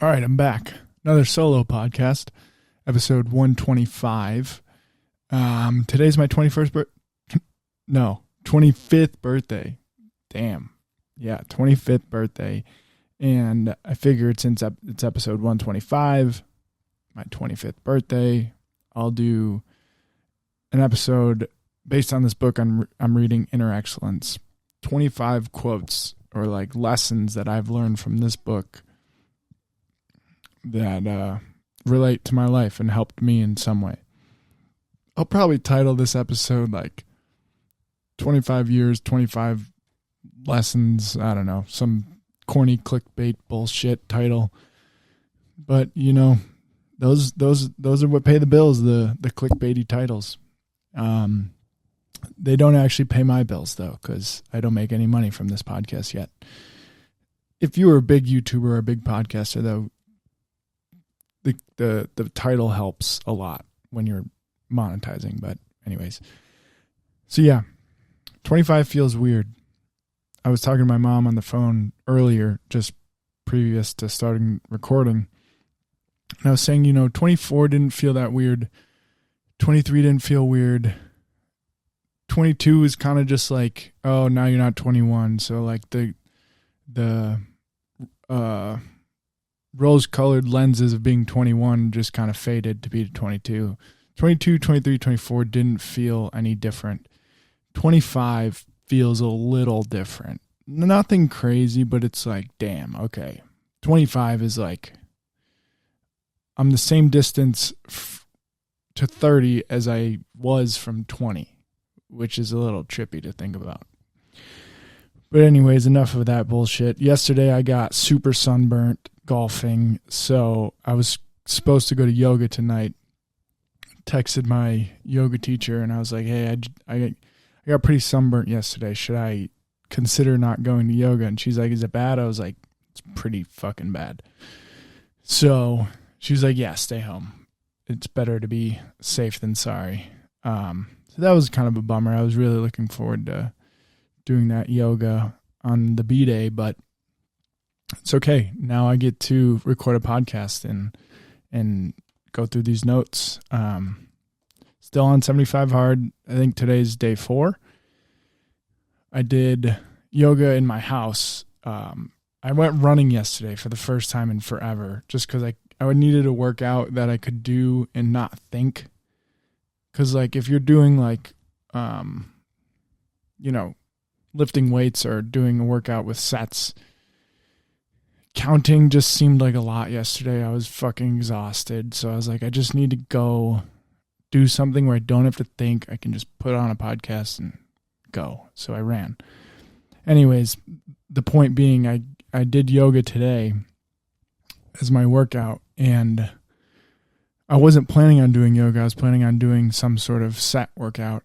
All right, I'm back. Another solo podcast, episode 125. Today's my 25th birthday. Damn. Yeah, 25th birthday. And I figured since it's episode 125, my 25th birthday, I'll do an episode based on this book I'm reading, Inner Excellence. 25 quotes or like lessons that I've learned from this book that relate to my life and helped me in some way. I'll probably title this episode like 25 years, 25 lessons. I don't know, some corny clickbait bullshit title. But you know, those are what pay the bills, the clickbaity titles. They don't actually pay my bills though, because I don't make any money from this podcast yet. If you were a big YouTuber or a big podcaster though, the title helps a lot when you're monetizing. But anyways, so yeah, 25 feels weird. I was talking to my mom on the phone earlier, just previous to starting recording. And I was saying, 24 didn't feel that weird. 23 didn't feel weird. 22 is kind of just like, oh, now you're not 21. So like the rose-colored lenses of being 21 just kind of faded to be 22. 22, 23, 24 didn't feel any different. 25 feels a little different. Nothing crazy, but it's like, damn, okay. 25 is like, I'm the same distance to 30 as I was from 20, which is a little trippy to think about. But anyways, enough of that bullshit. Yesterday I got super sunburnt golfing, so I was supposed to go to yoga tonight. Texted my yoga teacher and I was like, hey, I got pretty sunburnt yesterday. Should I consider not going to yoga? And she's like, is it bad? I was like, it's pretty fucking bad. So she was like, yeah, stay home. It's better to be safe than sorry. So that was kind of a bummer. I was really looking forward to doing that yoga on the B-Day, but it's okay. Now I get to record a podcast and go through these notes. Still on 75 hard. I think today's day 4. I did yoga in my house. I went running yesterday for the first time in forever, just because I needed a workout that I could do and not think. Because like if you're doing like, lifting weights or doing a workout with sets, counting just seemed like a lot yesterday. I was fucking exhausted. So I was like, I just need to go do something where I don't have to think. I can just put on a podcast and go. So I ran. Anyways, the point being, I did yoga today as my workout, and I wasn't planning on doing yoga. I was planning on doing some sort of set workout,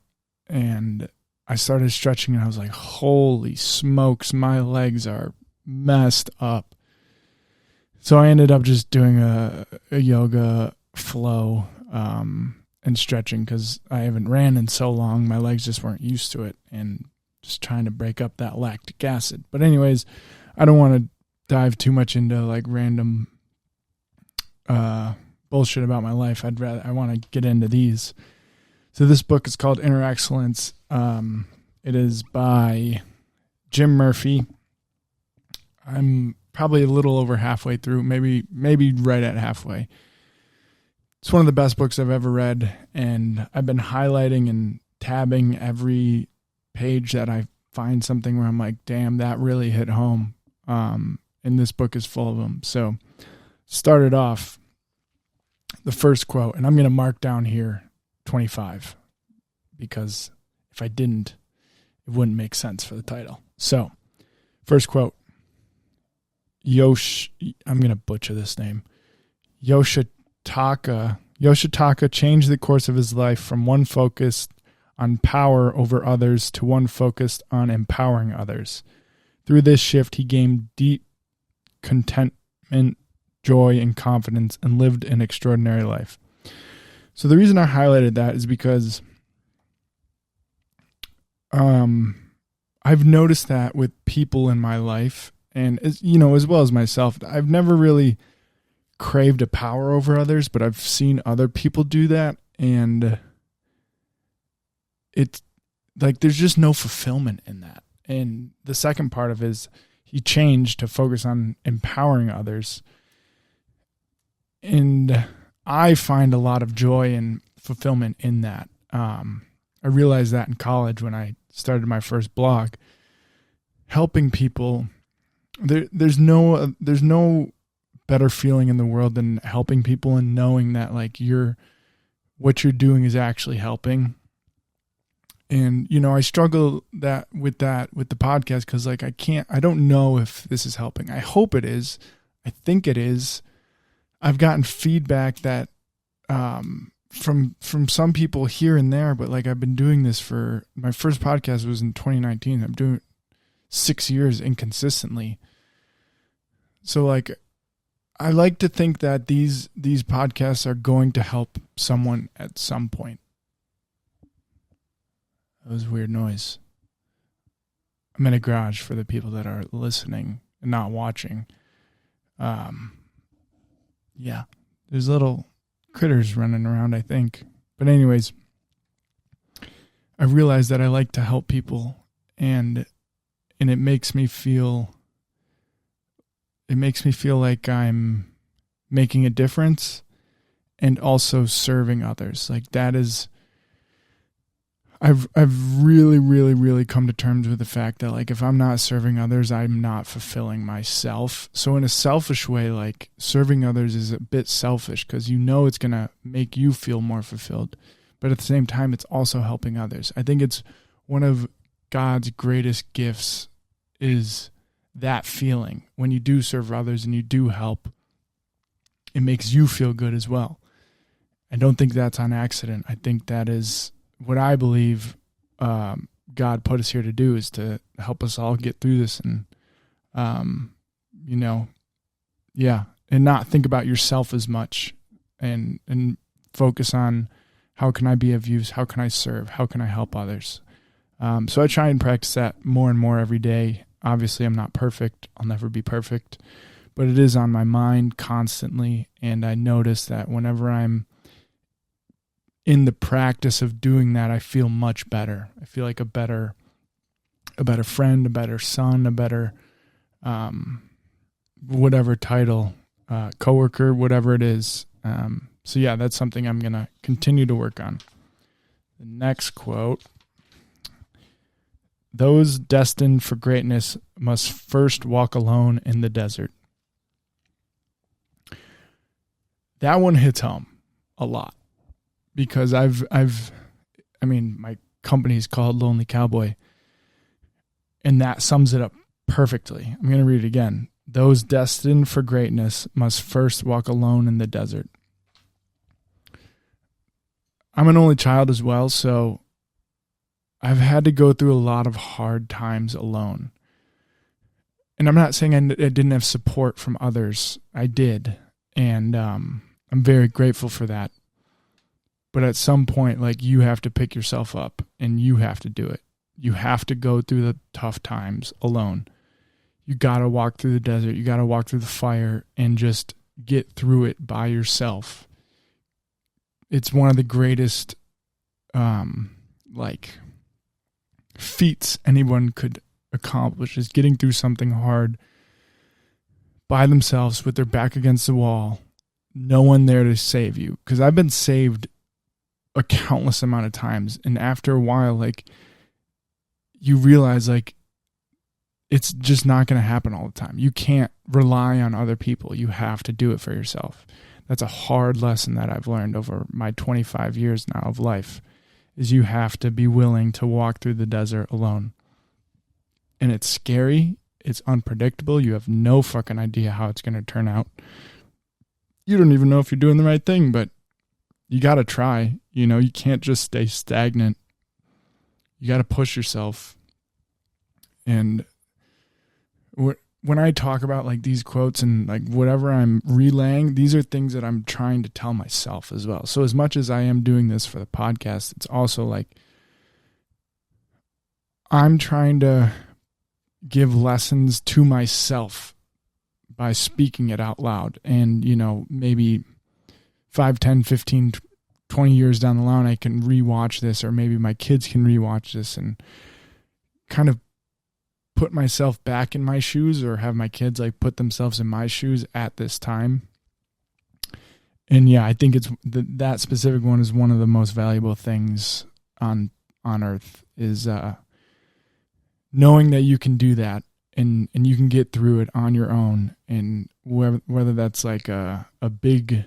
and I started stretching and I was like, holy smokes, my legs are messed up. So I ended up just doing a yoga flow and stretching because I haven't ran in so long. My legs just weren't used to it and just trying to break up that lactic acid. But anyways, I don't want to dive too much into like random bullshit about my life. I want to get into these. So this book is called Inner Excellence. It is by Jim Murphy. I'm probably a little over halfway through, maybe right at halfway. It's one of the best books I've ever read, and I've been highlighting and tabbing every page that I find something where I'm like, damn, that really hit home. And this book is full of them. So started off the first quote, and I'm going to mark down here 25, because if I didn't, it wouldn't make sense for the title. So, first quote, I'm going to butcher this name. Yoshitaka changed the course of his life from one focused on power over others to one focused on empowering others. Through this shift, he gained deep contentment, joy, and confidence, and lived an extraordinary life. So the reason I highlighted that is because I've noticed that with people in my life, and as well as myself, I've never really craved a power over others, but I've seen other people do that, and it's like there's just no fulfillment in that. And the second part of it is he changed to focus on empowering others. And I find a lot of joy and fulfillment in that. I realized that in college when I started my first blog. Helping people, there's no better feeling in the world than helping people and knowing that like what you're doing is actually helping. And, you know, I struggle with the podcast because like I don't know if this is helping. I hope it is. I think it is. I've gotten feedback that from some people here and there, but like I've been doing this for, my first podcast was in 2019. I'm doing 6 years inconsistently. So like I like to think that these podcasts are going to help someone at some point. That was a weird noise. I'm in a garage for the people that are listening and not watching. Yeah, there's little critters running around, I think. But anyways, I realized that I like to help people, and it makes me feel like I'm making a difference and also serving others. Like that is, I've really, really, really come to terms with the fact that like if I'm not serving others, I'm not fulfilling myself. So in a selfish way, like serving others is a bit selfish because you know it's going to make you feel more fulfilled. But at the same time, it's also helping others. I think it's one of God's greatest gifts is that feeling. When you do serve others and you do help, it makes you feel good as well. I don't think that's on accident. I think that is what I believe God put us here to do, is to help us all get through this and, and not think about yourself as much and focus on how can I be of use? How can I serve? How can I help others? So I try and practice that more and more every day. Obviously, I'm not perfect. I'll never be perfect, but it is on my mind constantly. And I notice that whenever I'm in the practice of doing that, I feel much better. I feel like a better friend, a better son, a better, whatever title, coworker, whatever it is. So yeah, that's something I'm going to continue to work on. The next quote: those destined for greatness must first walk alone in the desert. That one hits home a lot. Because my company is called Lonely Cowboy, and that sums it up perfectly. I'm going to read it again. Those destined for greatness must first walk alone in the desert. I'm an only child as well, so I've had to go through a lot of hard times alone. And I'm not saying I didn't have support from others. I did, and I'm very grateful for that. But at some point, like, you have to pick yourself up and you have to do it. You have to go through the tough times alone. You got to walk through the desert. You got to walk through the fire and just get through it by yourself. It's one of the greatest, feats anyone could accomplish, is getting through something hard by themselves with their back against the wall. No one there to save you. Because I've been saved a countless amount of times, and after a while, like, you realize like it's just not going to happen all the time. You can't rely on other people. You have to do it for yourself. That's a hard lesson that I've learned over my 25 years now of life, is you have to be willing to walk through the desert alone. And it's scary. It's unpredictable. You have no fucking idea how it's going to turn out. You don't even know if you're doing the right thing, but you got to try. You can't just stay stagnant. You got to push yourself. And when I talk about like these quotes and like whatever I'm relaying, these are things that I'm trying to tell myself as well. So as much as I am doing this for the podcast, it's also like I'm trying to give lessons to myself by speaking it out loud. And, maybe 5, 10, 15, 20 years down the line, I can rewatch this, or maybe my kids can rewatch this and kind of put myself back in my shoes, or have my kids like put themselves in my shoes at this time. And yeah, I think it's that specific one is one of the most valuable things on earth, is knowing that you can do that and you can get through it on your own. And whether that's like a big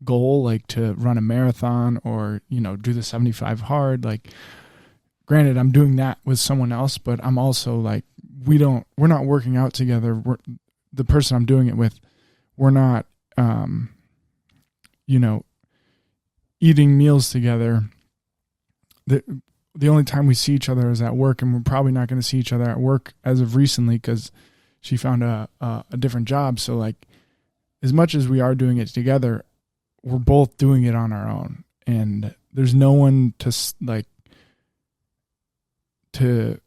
goal, like to run a marathon, or, do the 75 hard, like, granted, I'm doing that with someone else, but I'm also like, we're not working out together. The person I'm doing it with, we're not, eating meals together. The only time we see each other is at work, and we're probably not going to see each other at work as of recently, because she found a different job. So like, as much as we are doing it together, we're both doing it on our own, and there's no one to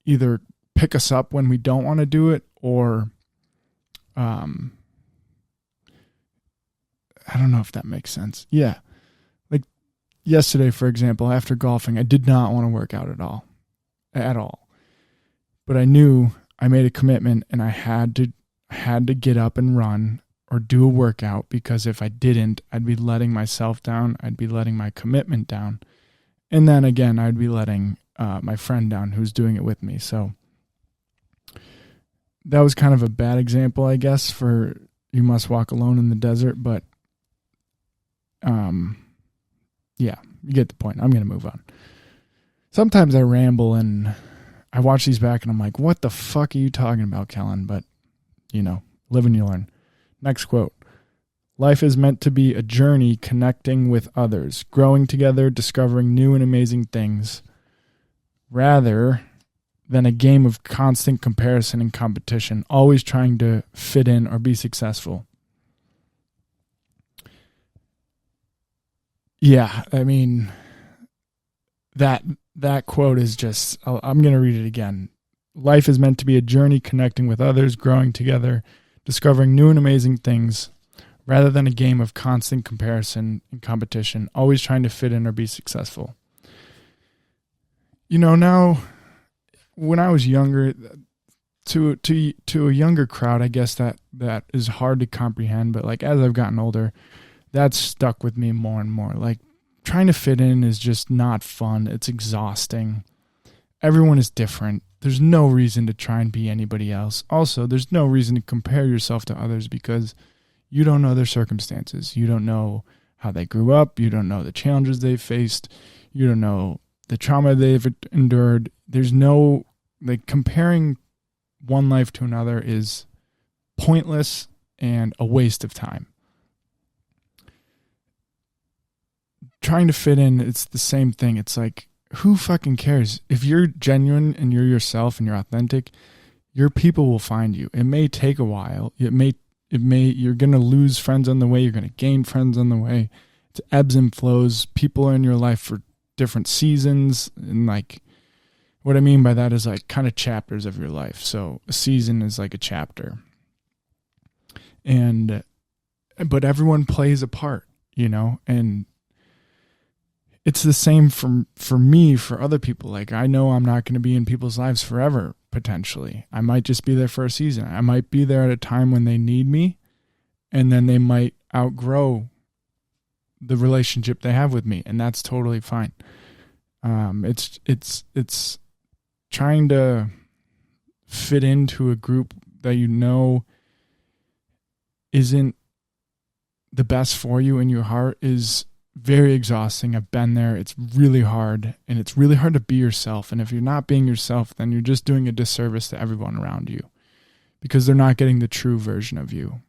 either pick us up when we don't want to do it, or I don't know if that makes sense. Yeah. Like yesterday, for example, after golfing, I did not want to work out at all. But I knew I made a commitment, and I had to get up and run or do a workout, because if I didn't, I'd be letting myself down. I'd be letting my commitment down. And then again, I'd be letting my friend down who's doing it with me. So that was kind of a bad example, I guess, for You Must Walk Alone in the Desert. But yeah, you get the point. I'm going to move on. Sometimes I ramble and I watch these back and I'm like, what the fuck are you talking about, Kellen? But, live and you learn. Next quote. Life is meant to be a journey connecting with others, growing together, discovering new and amazing things, rather than a game of constant comparison and competition, always trying to fit in or be successful. Yeah, I mean, that quote is just, I'm going to read it again. Life is meant to be a journey connecting with others, growing together, discovering new and amazing things, rather than a game of constant comparison and competition, always trying to fit in or be successful. Now, when I was younger, to a younger crowd, I guess that is hard to comprehend. But like, as I've gotten older, that's stuck with me more and more. Like, trying to fit in is just not fun. It's exhausting. Everyone is different. There's no reason to try and be anybody else. Also, there's no reason to compare yourself to others, because you don't know their circumstances. You don't know how they grew up. You don't know the challenges they faced. You don't know the trauma they've endured. There's no, comparing one life to another is pointless and a waste of time. Trying to fit in, it's the same thing. It's like, who fucking cares? If you're genuine and you're yourself and you're authentic, your people will find you. It may take a while. You're going to lose friends on the way. You're going to gain friends on the way. It's ebbs and flows. People are in your life for different seasons. And what I mean by that is kind of chapters of your life. So a season is like a chapter. But everyone plays a part, and it's the same for me, for other people. I know I'm not going to be in people's lives forever, potentially. I might just be there for a season. I might be there at a time when they need me, and then they might outgrow the relationship they have with me, and that's totally fine. It's trying to fit into a group that isn't the best for you in your heart is very exhausting. I've been there. It's really hard, and it's really hard to be yourself. And if you're not being yourself, then you're just doing a disservice to everyone around you, because they're not getting the true version of you.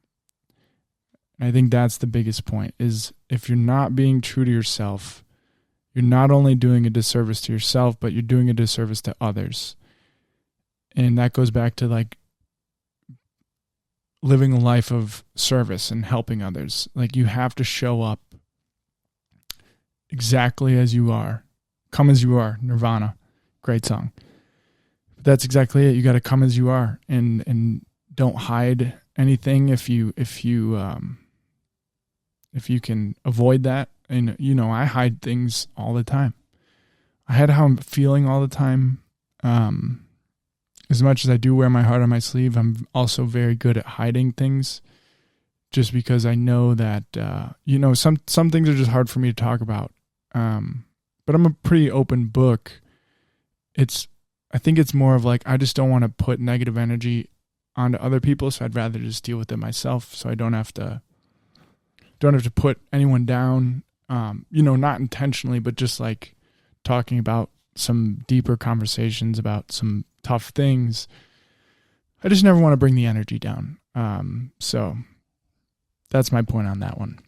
And I think that's the biggest point, is if you're not being true to yourself, you're not only doing a disservice to yourself, but you're doing a disservice to others. And that goes back to living a life of service and helping others. You have to show up exactly as you are. Come as you are. Nirvana. Great song. But that's exactly it. You got to come as you are, and don't hide anything if you can avoid that. And I hide things all the time. I hide how I'm feeling all the time. As much as I do wear my heart on my sleeve, I'm also very good at hiding things, just because I know that some things are just hard for me to talk about. But I'm a pretty open book. I think it's more of like, I just don't want to put negative energy onto other people, so I'd rather just deal with it myself, so I don't have to put anyone down, not intentionally, but just like talking about some deeper conversations about some tough things. I just never want to bring the energy down. So that's my point on that one.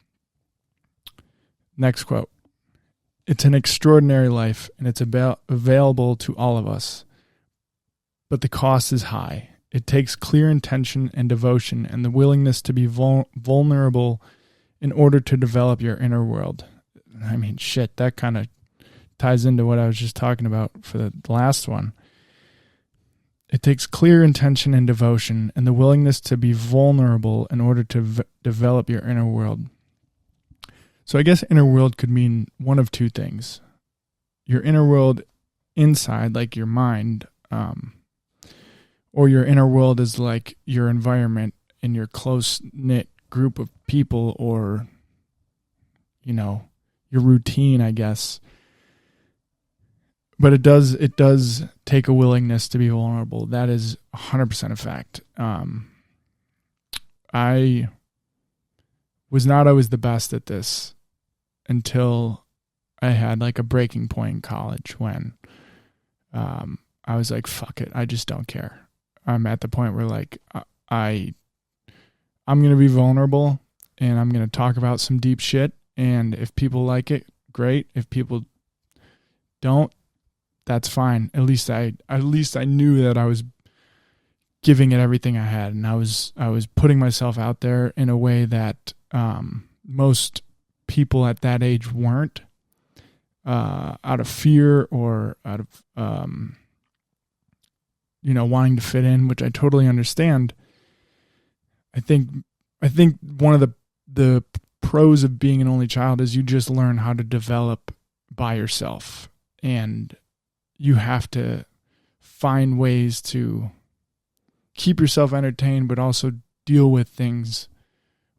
Next quote. It's an extraordinary life, and it's available to all of us, but the cost is high. It takes clear intention and devotion and the willingness to be vulnerable in order to develop your inner world. I mean, shit, that kind of ties into what I was just talking about for the last one. It takes clear intention and devotion and the willingness to be vulnerable in order to develop your inner world. So I guess inner world could mean one of two things. Your inner world inside, like your mind, or your inner world is like your environment and your close-knit group of people, or, your routine, I guess. But it does take a willingness to be vulnerable. That is 100% a fact. I was not always the best at this until I had like a breaking point in college when I was like, fuck it, I just don't care. I'm at the point where like I'm going to be vulnerable and I'm going to talk about some deep shit, and if people like it, great. If people don't, that's fine. At least I knew that I was giving it everything I had, and I was putting myself out there in a way that most people at that age weren't, out of fear or out of wanting to fit in, which I totally understand. I think one of the pros of being an only child is you just learn how to develop by yourself, and you have to find ways to keep yourself entertained, but also deal with things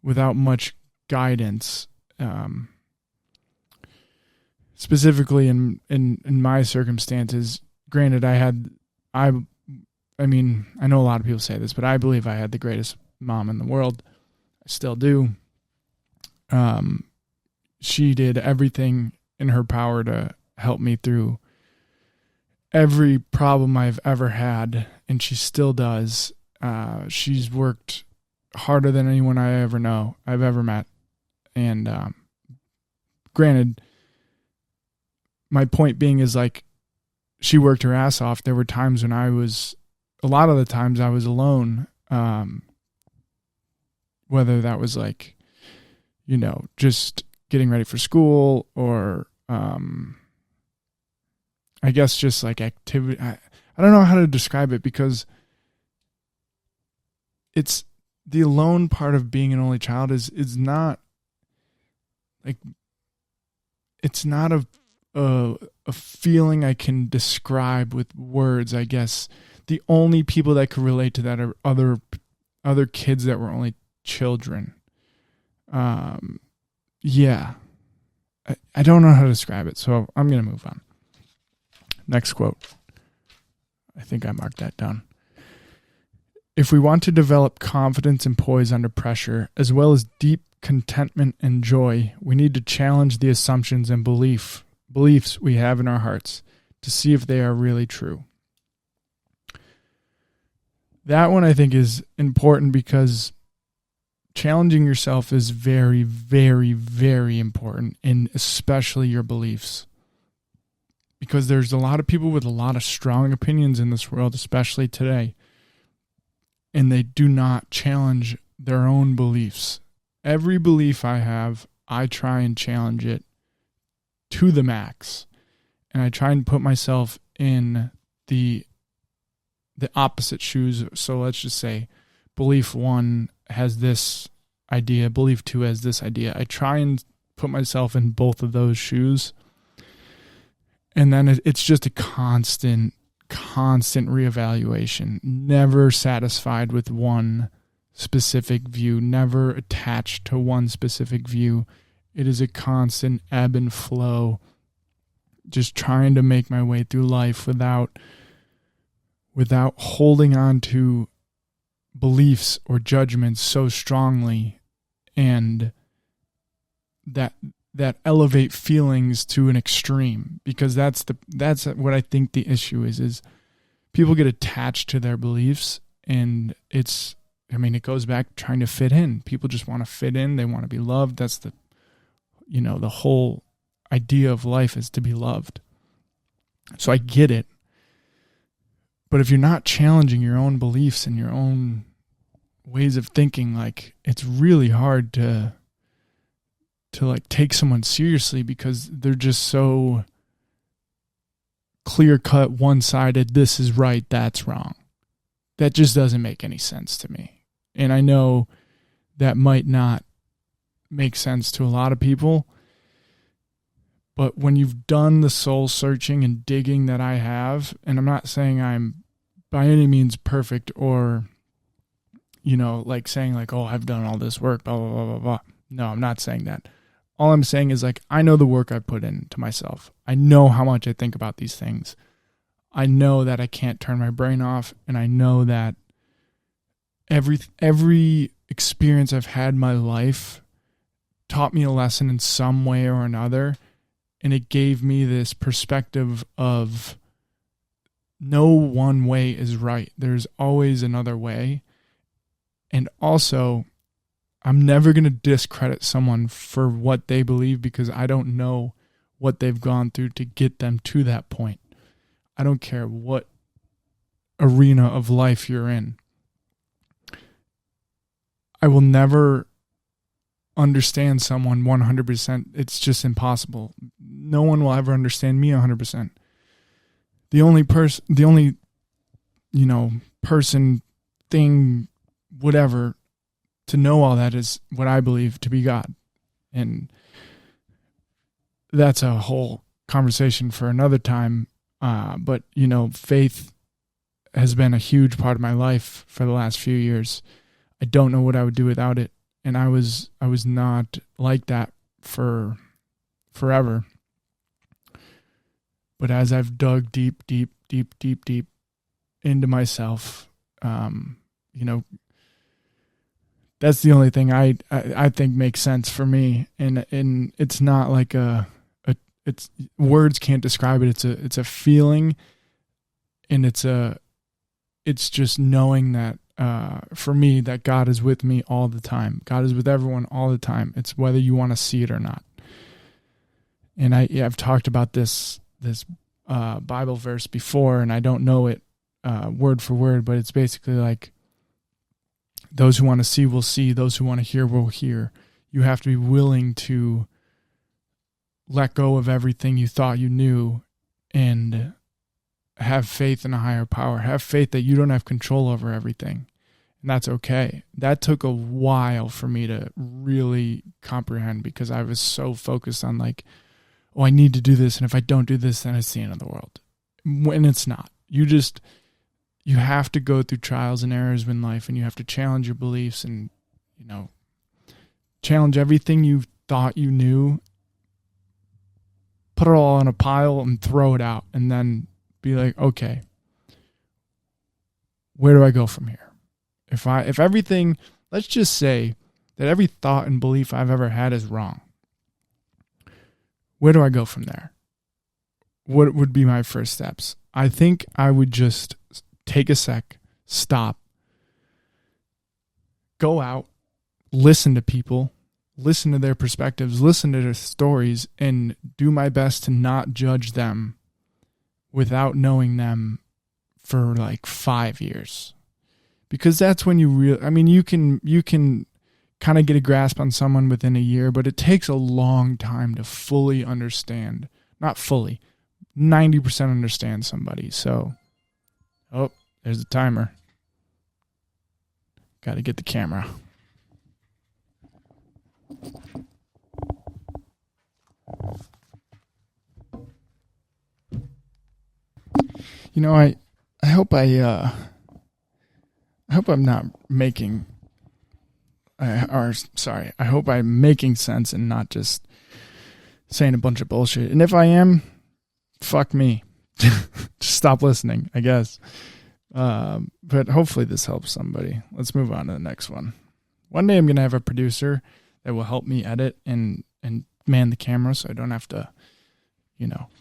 without much guidance. Specifically in my circumstances, granted, I mean, I know a lot of people say this, but I believe I had the greatest mom in the world. I still do. She did everything in her power to help me through every problem I've ever had, and she still does. She's worked harder than anyone I've ever met. And granted, my point being is like, she worked her ass off. There were times when a lot of the times I was alone. Whether that was like, just getting ready for school, or I guess just like activity. I don't know how to describe it, because it's the alone part of being an only child is not like, it's not a feeling I can describe with words. I guess the only people that could relate to that are other kids that were only children. Yeah. I don't know how to describe it, so I'm going to move on. Next quote. I think I marked that down. If we want to develop confidence and poise under pressure, as well as deep contentment and joy, we need to challenge the assumptions and beliefs we have in our hearts to see if they are really true. That one I think is important, because challenging yourself is very, very, very important, and especially your beliefs. Because there's a lot of people with a lot of strong opinions in this world, especially today, and they do not challenge their own beliefs. Every belief I have, I try and challenge it to the max. And I try and put myself in the opposite shoes. So let's just say belief one has this idea, belief 2 has this idea. I try and put myself in both of those shoes. And then it's just a constant reevaluation, never satisfied with one specific view, never attached to one specific view. It is a constant ebb and flow, just trying to make my way through life without holding on to beliefs or judgments so strongly, and that elevate feelings to an extreme, because that's what I think the issue is people get attached to their beliefs, and it goes back to trying to fit in. People just want to fit in. They want to be loved. That's the whole idea of life is to be loved. So I get it. But if you're not challenging your own beliefs and your own ways of thinking, like, it's really hard to like take someone seriously, because they're just so clear-cut, one-sided, this is right, that's wrong. That just doesn't make any sense to me. And I know that might not make sense to a lot of people, but when you've done the soul searching and digging that I have, and I'm not saying I'm by any means perfect, or, like saying like, oh, I've done all this work, blah, blah, blah, blah, blah. No, I'm not saying that. All I'm saying is, like, I know the work I put into myself. I know how much I think about these things. I know that I can't turn my brain off, and I know that every experience I've had in my life taught me a lesson in some way or another, and it gave me this perspective of no one way is right. There's always another way. And also, I'm never going to discredit someone for what they believe, because I don't know what they've gone through to get them to that point. I don't care what arena of life you're in. I will never understand someone 100%. It's just impossible. No one will ever understand me 100%. The only person, thing, whatever, to know all that is what I believe to be God. And that's a whole conversation for another time. But faith has been a huge part of my life for the last few years. I don't know what I would do without it. And I was not like that for forever. But as I've dug deep into myself, that's the only thing I think makes sense for me. And it's not like it's words can't describe it. It's a feeling, and it's just knowing that for me, that God is with me all the time. God is with everyone all the time. It's whether you want to see it or not. And I've talked about this Bible verse before, and I don't know it word for word, but it's basically like, those who want to see will see, those who want to hear will hear. You have to be willing to let go of everything you thought you knew and have faith in a higher power. Have faith that you don't have control over everything. And that's okay. That took a while for me to really comprehend, because I was so focused on like, oh, I need to do this, and if I don't do this, then it's the end of the world. When it's not. You have to go through trials and errors in life, and you have to challenge your beliefs and, challenge everything you thought you knew, put it all in a pile and throw it out, and then be like, okay, where do I go from here? If everything, let's just say that every thought and belief I've ever had is wrong, where do I go from there? What would be my first steps? I think I would just take a sec, stop, go out, listen to people, listen to their perspectives, listen to their stories, and do my best to not judge them without knowing them for like 5 years. Because that's when you can kind of get a grasp on someone within a year, but it takes a long time to fully understand. Not fully, 90% understand somebody. So, oh, there's the timer. Got to get the camera. I hope I hope I'm not making, I hope I'm making sense and not just saying a bunch of bullshit. And if I am, fuck me. Just stop listening, I guess. But hopefully this helps somebody. Let's move on to the next one. One day I'm going to have a producer that will help me edit and man the camera so I don't have to,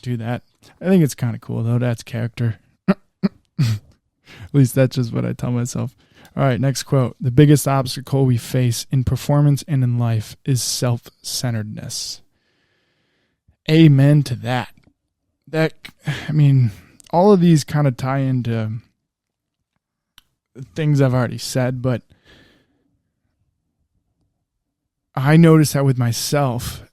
do that. I think it's kind of cool, though. That's character. At least that's just what I tell myself. All right, next quote. The biggest obstacle we face in performance and in life is self-centeredness. Amen to that. All of these kind of tie into things I've already said, but I notice that with myself,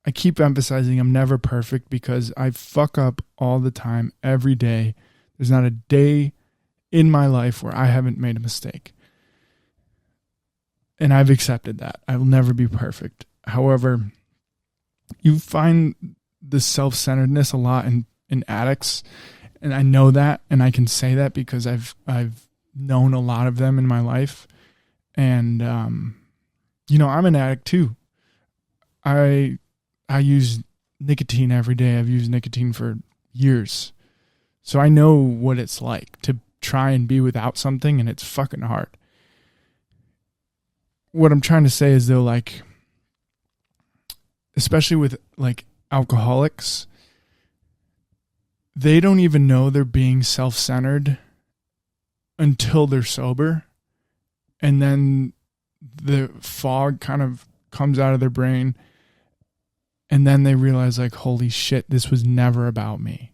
I keep emphasizing I'm never perfect because I fuck up all the time, every day. There's not a day in my life where I haven't made a mistake. And I've accepted that. I will never be perfect. However, you find the self-centeredness a lot in addicts. And I know that, and I can say that because I've known a lot of them in my life. And, I'm an addict too. I use nicotine every day. I've used nicotine for years. So I know what it's like to try and be without something, and it's fucking hard. What I'm trying to say is, though, especially with alcoholics, they don't even know they're being self-centered until they're sober. And then the fog kind of comes out of their brain. And then they realize, holy shit, this was never about me.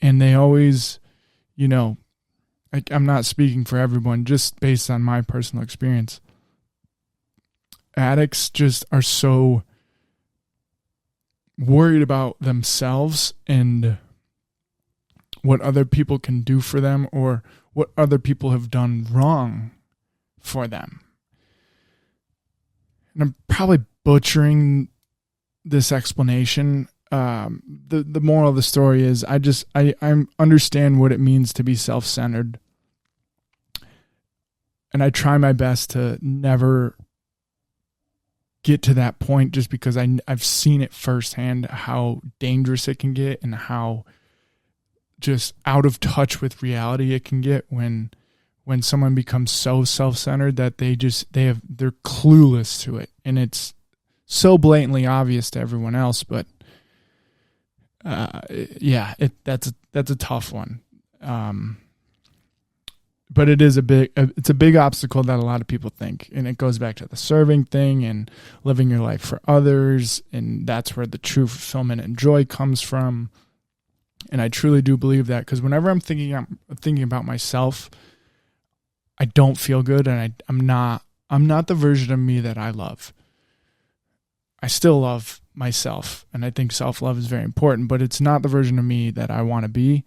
And they always, I'm not speaking for everyone, just based on my personal experience. Addicts just are so worried about themselves and what other people can do for them or what other people have done wrong for them. And I'm probably butchering this explanation. The moral of the story is I understand what it means to be self-centered, and I try my best to never get to that point, just because I've seen it firsthand how dangerous it can get and how just out of touch with reality it can get when someone becomes so self-centered that they're clueless to it, and it's so blatantly obvious to everyone else. But that's a tough one. But it is it's a big obstacle that a lot of people think, and it goes back to the serving thing and living your life for others, and that's where the true fulfillment and joy comes from. And I truly do believe that, because whenever I'm thinking about myself, I don't feel good, and I'm not the version of me that I love. I still love myself, and I think self-love is very important, but it's not the version of me that I want to be.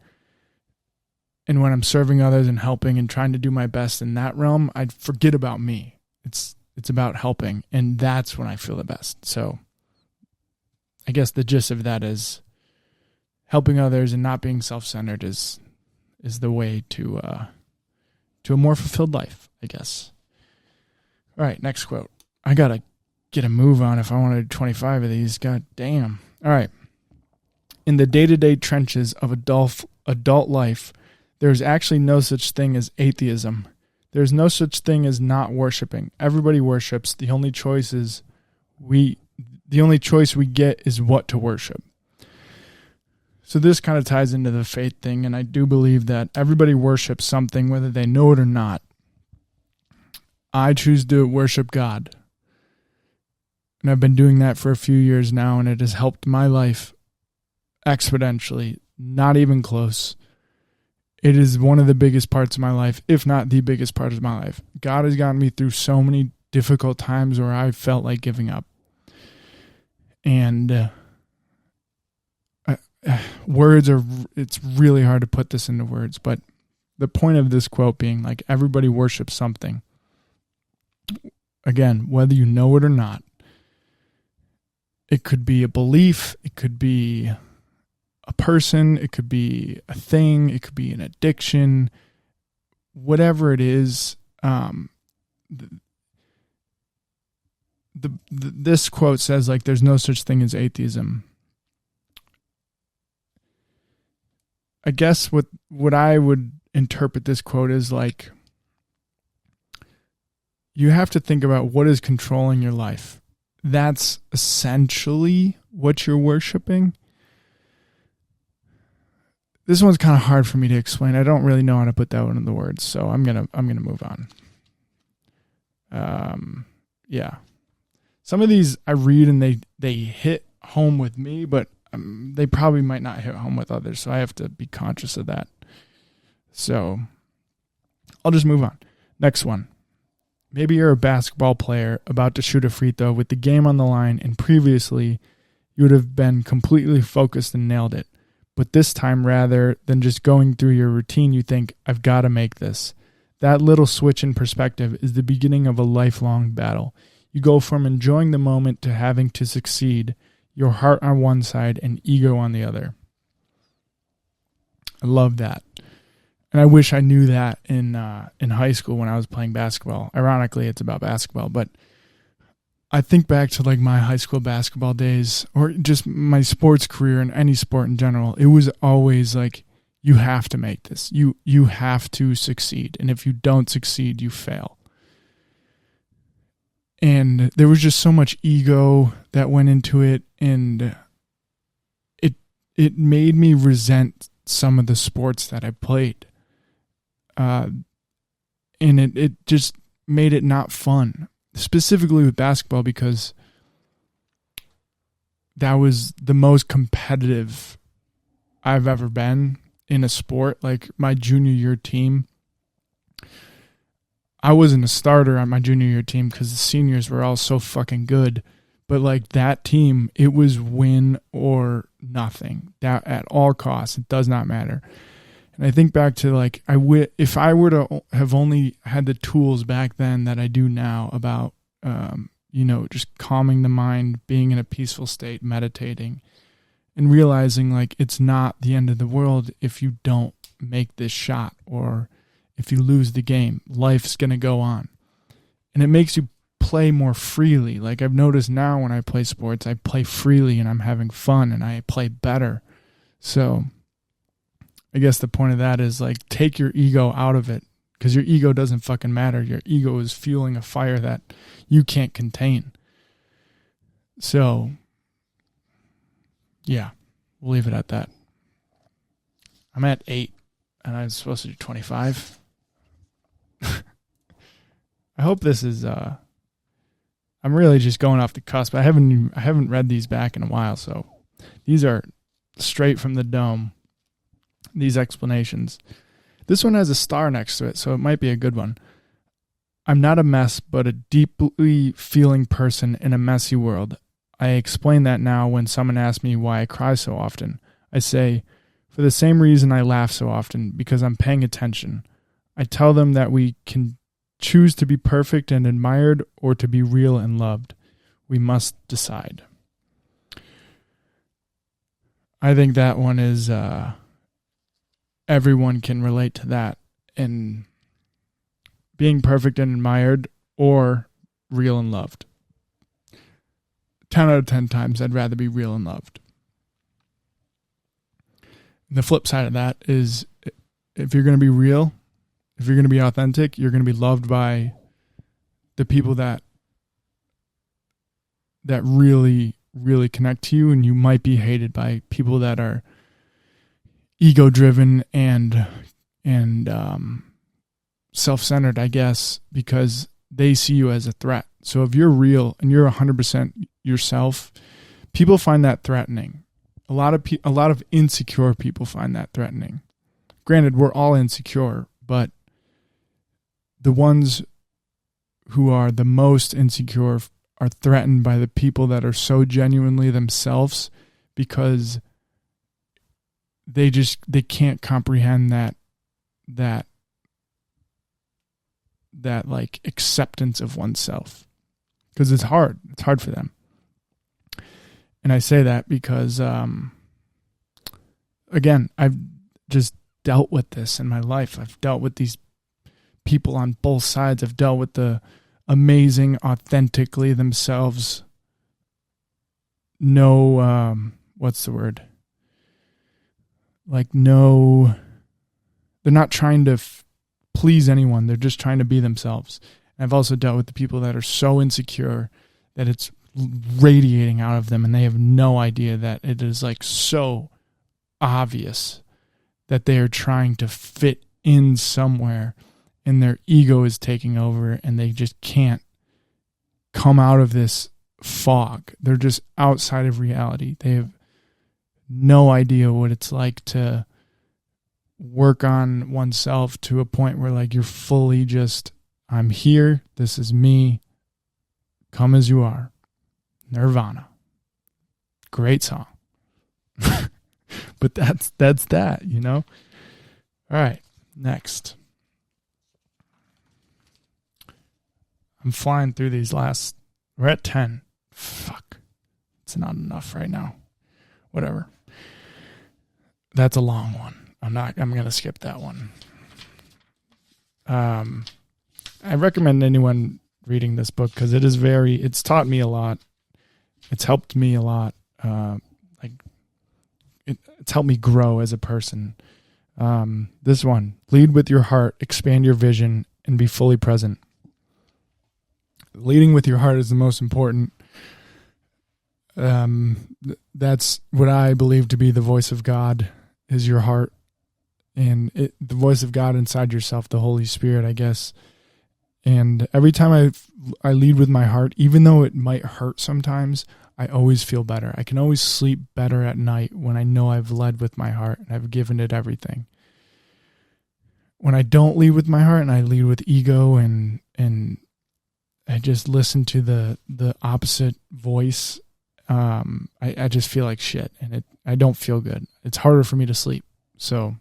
And when I'm serving others and helping and trying to do my best in that realm, I forget about me. It's about helping, and that's when I feel the best. So I guess the gist of that is helping others and not being self-centered is the way to a more fulfilled life, I guess. All right, next quote. I got to get a move on if I want to do 25 of these. God damn. All right. In the day-to-day trenches of adult life, there's actually no such thing as atheism. There's no such thing as not worshiping. Everybody worships. The only choice we get is what to worship. So this kind of ties into the faith thing, and I do believe that everybody worships something, whether they know it or not. I choose to worship God. And I've been doing that for a few years now, and it has helped my life exponentially, not even close. It is one of the biggest parts of my life, if not the biggest part of my life. God has gotten me through so many difficult times where I felt like giving up. And it's really hard to put this into words, but the point of this quote being everybody worships something. Again, whether you know it or not. It could be a belief. It could be a person. It could be a thing. It could be an addiction. Whatever it is, this quote says, like, there's no such thing as atheism. I guess what I would interpret this quote is like, you have to think about what is controlling your life. That's essentially what you're worshiping. This one's kind of hard for me to explain. I don't really know how to put that one in the words, so I'm gonna move on. Yeah. Some of these I read and they hit home with me, but they probably might not hit home with others, so I have to be conscious of that. So I'll just move on. Next one. Maybe you're a basketball player about to shoot a free throw with the game on the line, and previously you would have been completely focused and nailed it. But this time, rather than just going through your routine, you think, I've got to make this. That little switch in perspective is the beginning of a lifelong battle. You go from enjoying the moment to having to succeed, your heart on one side and ego on the other. I love that. And I wish I knew that in high school when I was playing basketball. Ironically, it's about basketball, but I think back to like my high school basketball days, or just my sports career and any sport in general. It was always like, you have to make this. You have to succeed. And if you don't succeed, you fail. And there was just so much ego that went into it, and it made me resent some of the sports that I played. And it just made it not fun, specifically with basketball, because that was the most competitive I've ever been in a sport. Like my junior year team, I wasn't a starter on my junior year team because the seniors were all so fucking good. But like that team, it was win or nothing. That at all costs, it does not matter. And I think back to like, if I were to have only had the tools back then that I do now about, just calming the mind, being in a peaceful state, meditating, and realizing like it's not the end of the world if you don't make this shot or if you lose the game. Life's going to go on. And it makes you play more freely. Like I've noticed now when I play sports, I play freely and I'm having fun and I play better. So I guess the point of that is like, take your ego out of it, because your ego doesn't fucking matter. Your ego is fueling a fire that you can't contain. So yeah, we'll leave it at that. I'm at 8 and I'm supposed to do 25. I hope this is, I'm really just going off the cusp. I haven't read these back in a while. So these are straight from the dome. These explanations. This one has a star next to it, so it might be a good one. I'm not a mess, but a deeply feeling person in a messy world. I explain that now when someone asks me why I cry so often. I say, for the same reason I laugh so often, because I'm paying attention. I tell them that we can choose to be perfect and admired or to be real and loved. We must decide. I think that one is... everyone can relate to that, and being perfect and admired or real and loved. 10 out of 10 times I'd rather be real and loved. And the flip side of that is, if you're going to be real, if you're going to be authentic, you're going to be loved by the people that really, really connect to you, and you might be hated by people that are ego-driven and self-centered, I guess, because they see you as a threat. So if you're real and you're 100% yourself, people find that threatening. A lot of insecure people find that threatening. Granted, we're all insecure, but the ones who are the most insecure are threatened by the people that are so genuinely themselves, because they can't comprehend that like acceptance of oneself, because it's hard for them. And I say that because, again, I've just dealt with this in my life. I've dealt with these people on both sides. I've dealt with the amazing, authentically themselves. What's the word? Like, no, they're not trying to please anyone. They're just trying to be themselves. And I've also dealt with the people that are so insecure that it's radiating out of them, and they have no idea that it is like so obvious that they are trying to fit in somewhere, and their ego is taking over, and they just can't come out of this fog. They're just outside of reality. They have no idea what it's like to work on oneself to a point where, like, you're fully just, I'm here, this is me, come as you are. Nirvana. Great song. But that's that, you know? All right, next. I'm flying through these last, we're at 10. Fuck. It's not enough right now. Whatever. That's a long one. I'm going to skip that one. I recommend anyone reading this book because it's taught me a lot. It's helped me a lot. It's helped me grow as a person. This one, lead with your heart, expand your vision, and be fully present. Leading with your heart is the most important. That's what I believe to be the voice of God, is your heart. And the voice of God inside yourself, the Holy Spirit, I guess. And every time I lead with my heart, even though it might hurt sometimes, I always feel better. I can always sleep better at night when I know I've led with my heart and I've given it everything. When I don't lead with my heart and I lead with ego and I just listen to the opposite voice, I just feel like shit, and I don't feel good. It's harder for me to sleep. So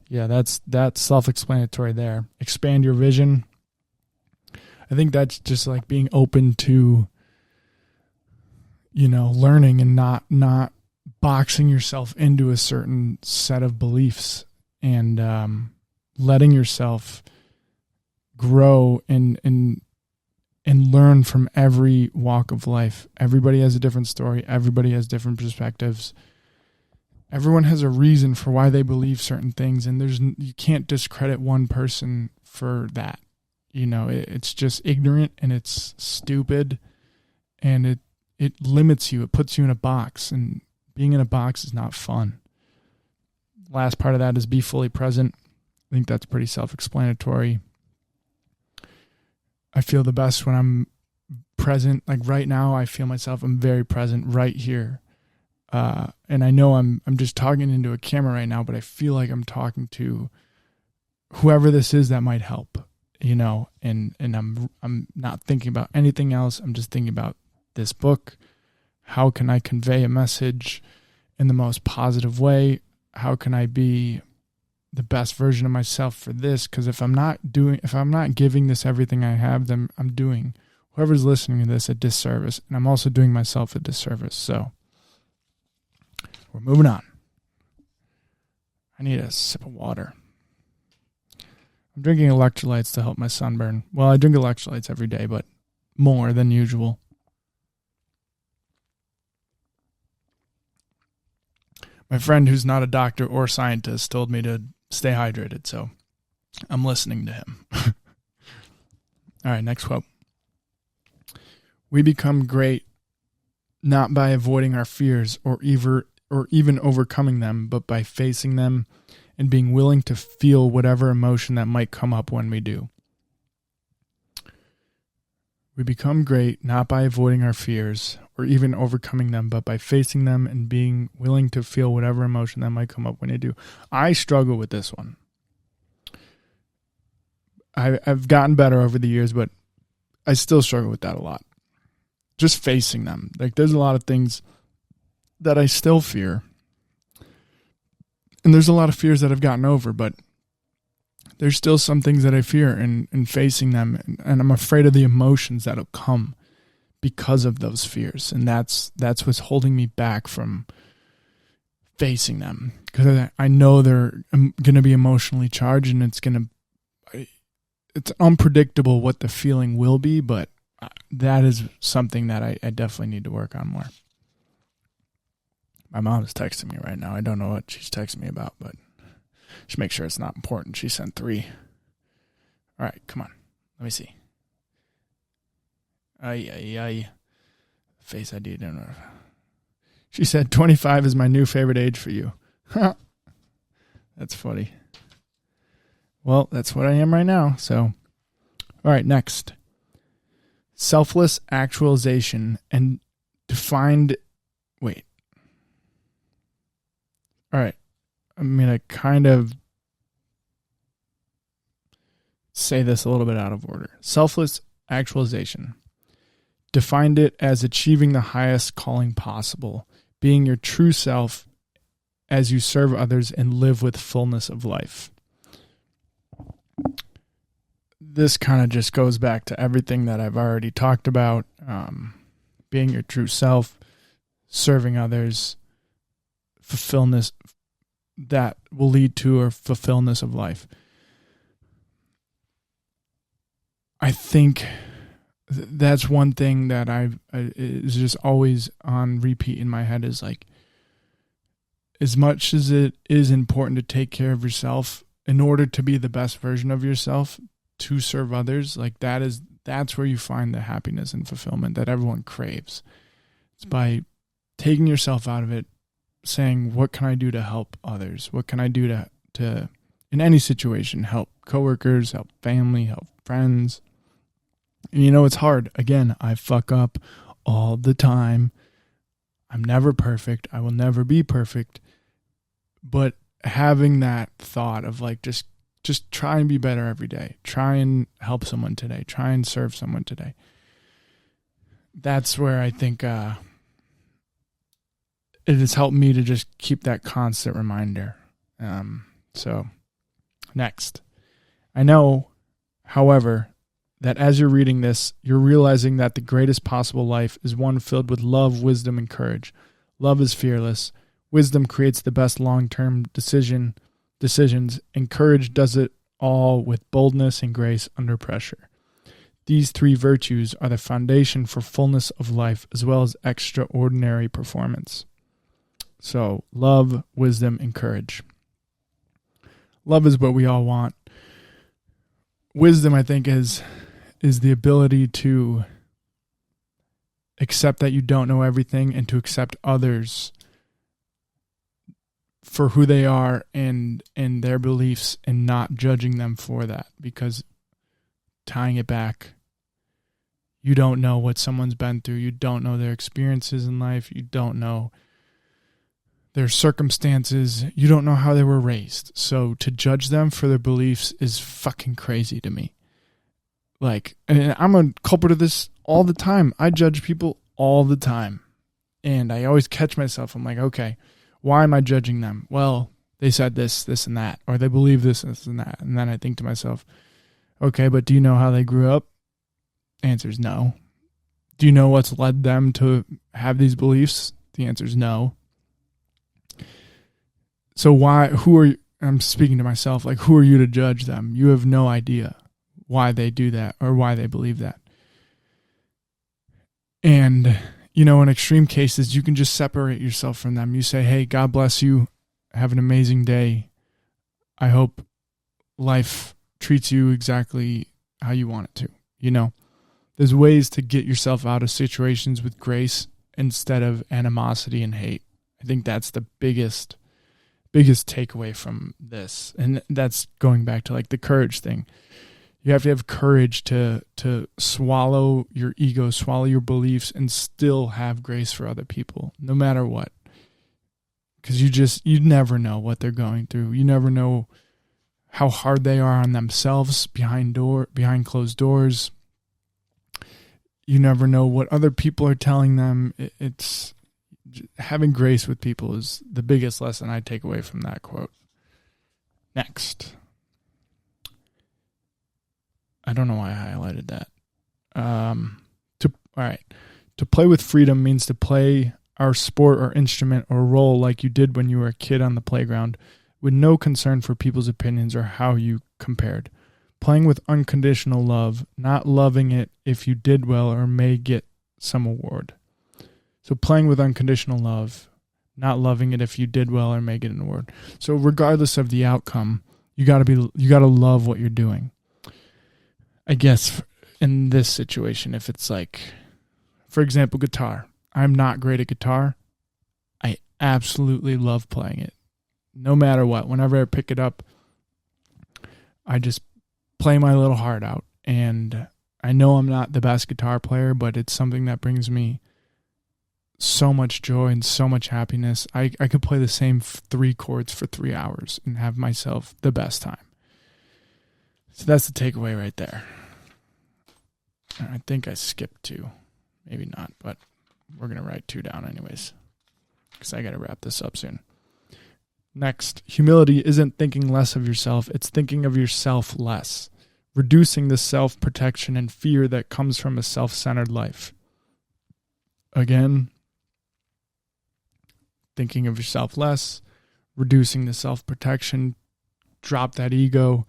yeah, that's self-explanatory there. Expand your vision. I think that's just like being open to, learning and not boxing yourself into a certain set of beliefs, and letting yourself grow and learn from every walk of life. Everybody has a different story. Everybody has different perspectives. Everyone has a reason for why they believe certain things, and you can't discredit one person for that. It's just ignorant, and it's stupid, and it limits you. It puts you in a box, and being in a box is not fun. Last part of that is be fully present. I think that's pretty self-explanatory. I feel the best when I'm present. Like right now, I feel myself, I'm very present right here. And I know I'm just talking into a camera right now, but I feel like I'm talking to whoever this is that might help, and I'm not thinking about anything else. I'm just thinking about this book. How can I convey a message in the most positive way? How can I be the best version of myself for this? Because if I'm not giving this everything I have, then I'm doing whoever's listening to this a disservice, and I'm also doing myself a disservice. So we're moving on. I need a sip of water. I'm drinking electrolytes to help my sunburn. Well, I drink electrolytes every day, but more than usual. My friend, who's not a doctor or scientist, told me to stay hydrated, so I'm listening to him. All right, next quote. We become great not by avoiding our fears or even overcoming them, but by facing them and being willing to feel whatever emotion that might come up when we do. We become great not by avoiding our fears or even overcoming them, but by facing them and being willing to feel whatever emotion that might come up when you do. I struggle with this one. I've gotten better over the years, but I still struggle with that a lot. Just facing them. Like, there's a lot of things that I still fear. And there's a lot of fears that I've gotten over, but there's still some things that I fear, and facing them, and I'm afraid of the emotions that'll come because of those fears. And that's what's holding me back from facing them, because I know they're going to be emotionally charged, and it's unpredictable what the feeling will be, but that is something that I definitely need to work on more. My mom is texting me right now. I don't know what she's texting me about, but just make sure it's not important. She sent 3. All right, come on. Let me see. Face ID. Don't know. She said 25 is my new favorite age for you. That's funny. Well, that's what I am right now. So, all right, next. Selfless actualization and defined. Wait. All right. I'm going to kind of say this a little bit out of order. Selfless actualization. Defined it as achieving the highest calling possible, being your true self as you serve others and live with fullness of life. This kind of just goes back to everything that I've already talked about. Being your true self, serving others, fulfillment that will lead to a fulfillment of life. I think that's one thing that is just always on repeat in my head, is like, as much as it is important to take care of yourself in order to be the best version of yourself, to serve others, like that's where you find the happiness and fulfillment that everyone craves. It's by taking yourself out of it, saying, what can I do to help others? What can I do to in any situation, help coworkers, help family, help friends? And it's hard. Again, I fuck up all the time. I'm never perfect. I will never be perfect. But having that thought of like, just try and be better every day. Try and help someone today. Try and serve someone today. That's where I think it has helped me to just keep that constant reminder. So next, I know, however, that as you're reading this, you're realizing that the greatest possible life is one filled with love, wisdom, and courage. Love is fearless. Wisdom creates the best long-term decisions, and courage does it all with boldness and grace under pressure. These 3 virtues are the foundation for fullness of life as well as extraordinary performance. So, love, wisdom, and courage. Love is what we all want. Wisdom, I think, is the ability to accept that you don't know everything and to accept others for who they are and their beliefs, and not judging them for that, because tying it back, you don't know what someone's been through. You don't know their experiences in life. You don't know their circumstances. You don't know how they were raised. So to judge them for their beliefs is fucking crazy to me. Like, and I'm a culprit of this all the time. I judge people all the time. And I always catch myself. I'm like, okay, why am I judging them? Well, they said this, this, and that, or they believe this, this, and that. And then I think to myself, okay, but do you know how they grew up? Answer is no. Do you know what's led them to have these beliefs? The answer is no. So I'm speaking to myself, like, who are you to judge them? You have no idea why they do that or why they believe that. And, in extreme cases, you can just separate yourself from them. You say, hey, God bless you. Have an amazing day. I hope life treats you exactly how you want it to. There's ways to get yourself out of situations with grace instead of animosity and hate. I think that's the biggest takeaway from this. And that's going back to like the courage thing. You have to have courage to swallow your ego, swallow your beliefs, and still have grace for other people, no matter what. Because you never know what they're going through. You never know how hard they are on themselves behind closed doors. You never know what other people are telling them. It's having grace with people is the biggest lesson I take away from that quote. Next. I don't know why I highlighted that. All right. To play with freedom means to play our sport or instrument or role like you did when you were a kid on the playground, with no concern for people's opinions or how you compared. Playing with unconditional love, not loving it if you did well or may get some award. So playing with unconditional love, not loving it if you did well or may get an award. So regardless of the outcome, you got to love what you're doing. I guess in this situation, if it's like, for example, guitar. I'm not great at guitar. I absolutely love playing it. No matter what, whenever I pick it up, I just play my little heart out. And I know I'm not the best guitar player, but it's something that brings me so much joy and so much happiness. I could play the same 3 chords for 3 hours and have myself the best time. So that's the takeaway right there. I think I skipped 2. Maybe not, but we're going to write 2 down anyways, because I got to wrap this up soon. Next, humility isn't thinking less of yourself. It's thinking of yourself less, reducing the self-protection and fear that comes from a self-centered life. Again, thinking of yourself less, reducing the self-protection, drop that ego,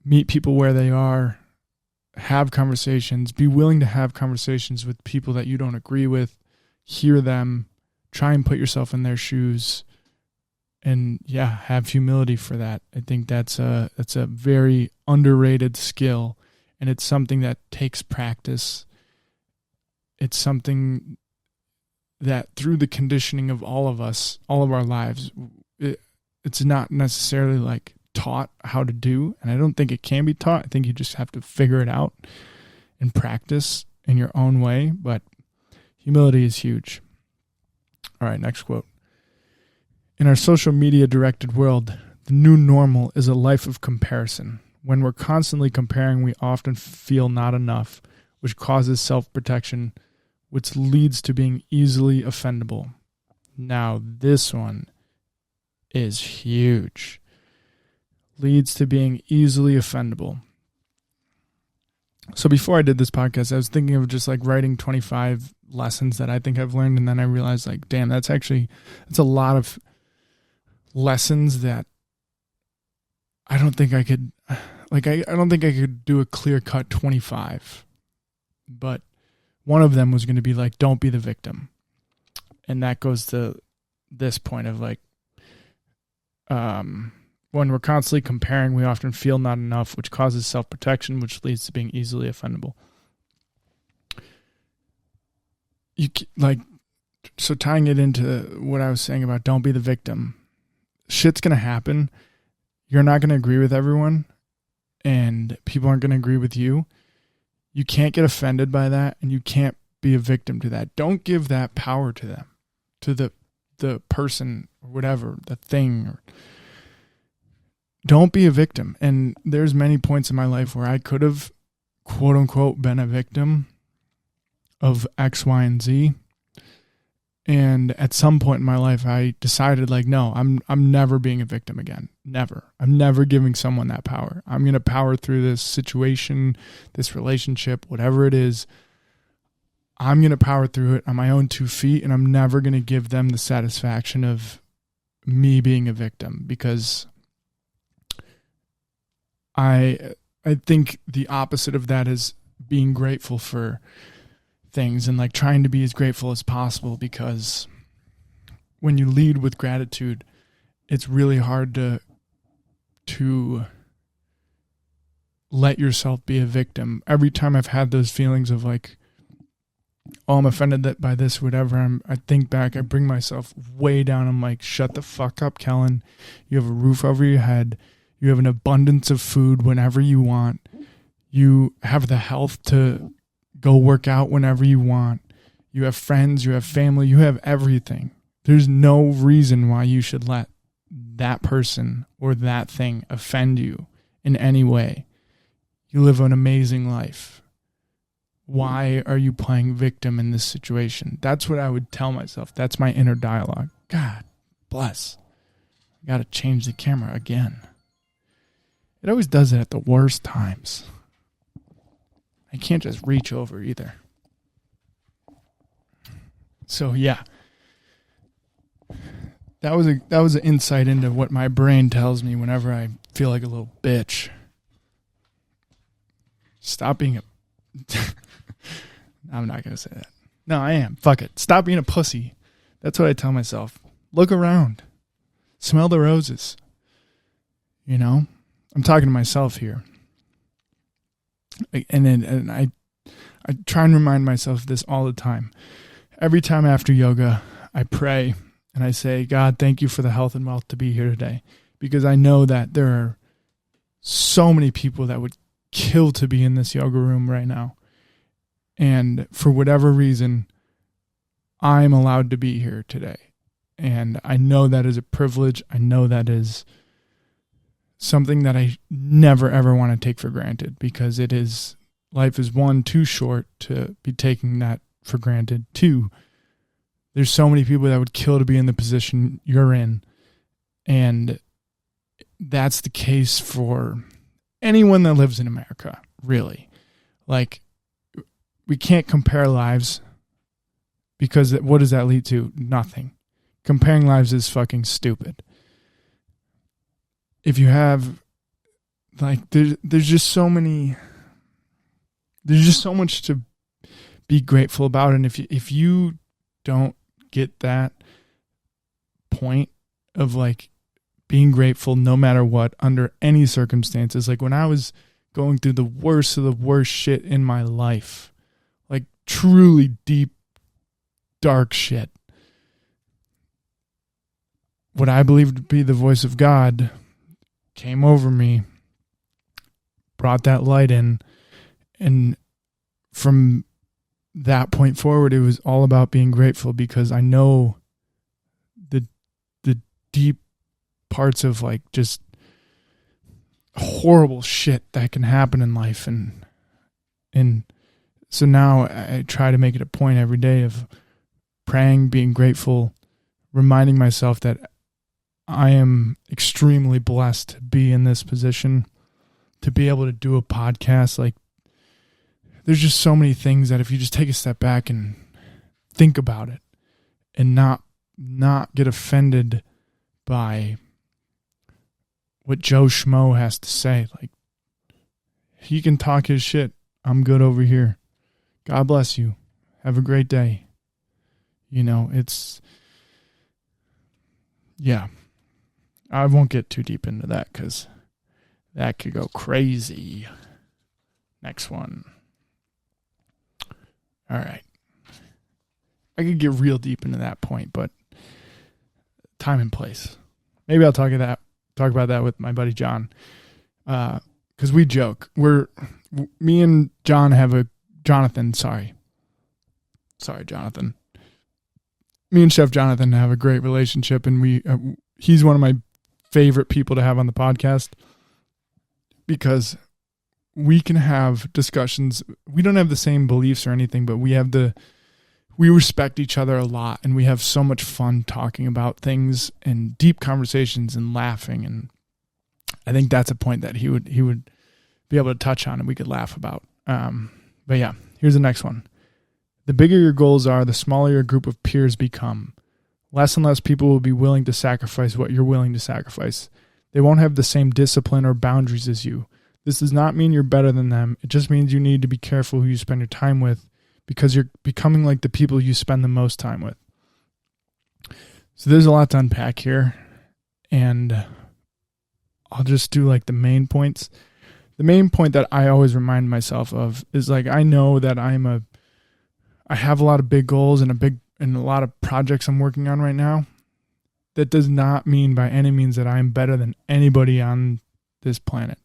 meet people where they are, have conversations, be willing to have conversations with people that you don't agree with, hear them, try and put yourself in their shoes, and have humility for that. I think that's a very underrated skill, and it's something that takes practice. It's something that through the conditioning of all of us, all of our lives, it's not necessarily like taught how to do, and I don't think it can be taught. I think you just have to figure it out and practice in your own way, but humility is huge. All right, next quote. In our social media directed world, the new normal is a life of comparison. When we're constantly comparing, we often feel not enough, which causes self-protection, which leads to being easily offendable. Now, this one is huge. Leads to being easily offendable. So before I did this podcast, I was thinking of just like writing 25 lessons that I think I've learned, and then I realized like, damn, that's a lot of lessons that I don't think I could, like, I don't think I could do a clear-cut 25. But one of them was going to be like, don't be the victim. And that goes to this point of like, when we're constantly comparing, we often feel not enough, which causes self-protection, which leads to being easily offendable. So tying it into what I was saying about don't be the victim, shit's going to happen. You're not going to agree with everyone, and people aren't going to agree with you. You can't get offended by that, and you can't be a victim to that. Don't give that power to them, to the person or whatever, the thing. Don't be a victim. And there's many points in my life where I could have, quote unquote, been a victim of X, Y, and Z. And at some point in my life, I decided like, no, I'm never being a victim again. Never. I'm never giving someone that power. I'm going to power through this situation, this relationship, whatever it is. I'm going to power through it on my own 2 feet, and I'm never going to give them the satisfaction of me being a victim, because I think the opposite of that is being grateful for things and like trying to be as grateful as possible, because when you lead with gratitude, it's really hard to let yourself be a victim. Every time I've had those feelings of like, oh, I'm offended by this, whatever, I think back, I bring myself way down. I'm like, shut the fuck up, Kellen. You have a roof over your head. You have an abundance of food whenever you want. You have the health to go work out whenever you want. You have friends, you have family, you have everything. There's no reason why you should let that person or that thing offend you in any way. You live an amazing life. Why are you playing victim in this situation? That's what I would tell myself. That's my inner dialogue. God bless. I got to change the camera again. It always does it at the worst times. I can't just reach over either. So yeah, that was an insight into what my brain tells me whenever I feel like a little bitch. Stop being a... I'm not going to say that. No, I am. Fuck it. Stop being a pussy. That's what I tell myself. Look around. Smell the roses. You know? I'm talking to myself here. And I try and remind myself of this all the time. Every time after yoga, I pray and I say, God, thank you for the health and wealth to be here today. Because I know that there are so many people that would kill to be in this yoga room right now. And for whatever reason, I'm allowed to be here today. And I know that is a privilege. I know that is something that I never, ever want to take for granted, because life is, one, too short to be taking that for granted. Two, there's so many people that would kill to be in the position you're in. And that's the case for anyone that lives in America, really. Like, we can't compare lives, because what does that lead to? Nothing. Comparing lives is fucking stupid. If you have, like, there's just so much to be grateful about. And if you don't get that point of, like, being grateful no matter what, under any circumstances, like when I was going through the worst of the worst shit in my life, like truly deep, dark shit, what I believed to be the voice of God came over me, brought that light in, and from that point forward, it was all about being grateful, because I know the deep parts of, like, just horrible shit that can happen in life, and so now I try to make it a point every day of praying, being grateful, reminding myself that I am extremely blessed to be in this position, to be able to do a podcast. Like, there's just so many things that if you just take a step back and think about it, and not get offended by what Joe Schmo has to say. Like, he can talk his shit. I'm good over here. God bless you. Have a great day. You know, yeah. I won't get too deep into that, because that could go crazy. Next one. All right. I could get real deep into that point, but time and place. Maybe I'll talk about that with my buddy John. Because we joke. Me and Jonathan. Sorry, Jonathan. Me and Chef Jonathan have a great relationship, and he's one of my favorite people to have on the podcast, because we can have discussions. We don't have the same beliefs or anything, but we respect each other a lot, and we have so much fun talking about things and deep conversations and laughing. And I think that's a point that he would be able to touch on and we could laugh about. But yeah, here's the next one. The bigger your goals are, the smaller your group of peers become. Less and less people will be willing to sacrifice what you're willing to sacrifice. They won't have the same discipline or boundaries as you. This does not mean you're better than them. It just means you need to be careful who you spend your time with, because you're becoming like the people you spend the most time with. So there's a lot to unpack here, and I'll just do, like, the main points. The main point that I always remind myself of is, like, I know that I have a lot of big goals and a lot of projects I'm working on right now. That does not mean by any means that I am better than anybody on this planet.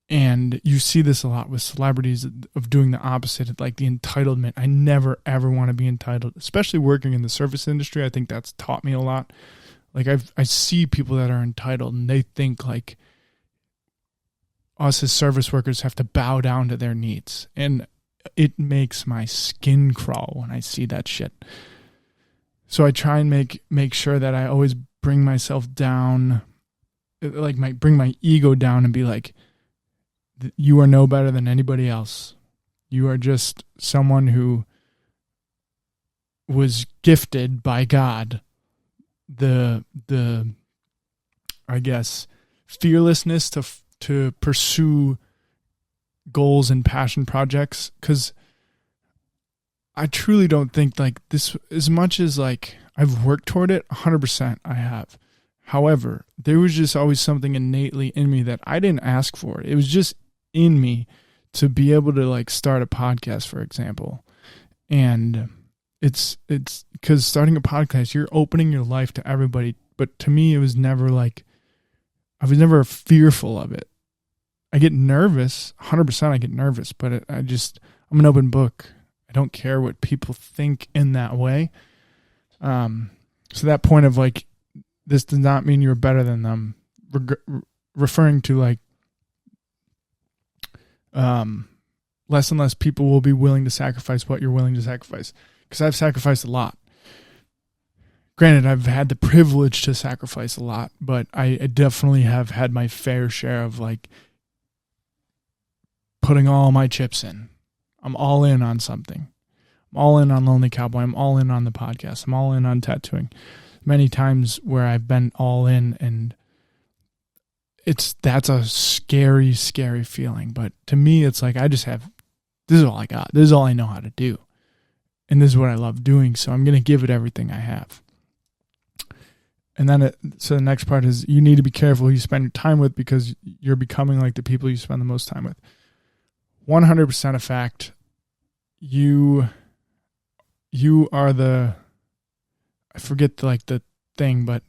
And you see this a lot with celebrities of doing the opposite, like the entitlement. I never, ever want to be entitled, especially working in the service industry. I think that's taught me a lot. Like, I see people that are entitled, and they think, like, us as service workers have to bow down to their needs. And it makes my skin crawl when I see that shit. So I try and make sure that I always bring myself down, like, bring my ego down and be like, you are no better than anybody else. You are just someone who was gifted by God the I guess fearlessness to pursue goals and passion projects, because I truly don't think like this, as much as like I've worked toward it 100%, I have. However, there was just always something innately in me that I didn't ask for. It was just in me to be able to like start a podcast, for example. And it's because starting a podcast, you're opening your life to everybody. But to me, it was never like, I was never fearful of it. I get nervous, 100% I get nervous, but I'm an open book. I don't care what people think in that way. So that point of like, this does not mean you're better than them, referring to like, less and less people will be willing to sacrifice what you're willing to sacrifice. Because I've sacrificed a lot. Granted, I've had the privilege to sacrifice a lot, but I definitely have had my fair share of like putting all my chips in. I'm all in on something. I'm all in on Lonely Cowboy. I'm all in on the podcast. I'm all in on tattooing. Many times where I've been all in, and that's a scary, scary feeling. But to me, it's like this is all I got. This is all I know how to do. And this is what I love doing, so I'm going to give it everything I have. And then, so the next part is you need to be careful who you spend your time with, because you're becoming like the people you spend the most time with. 100% a fact. You are I forget the thing, but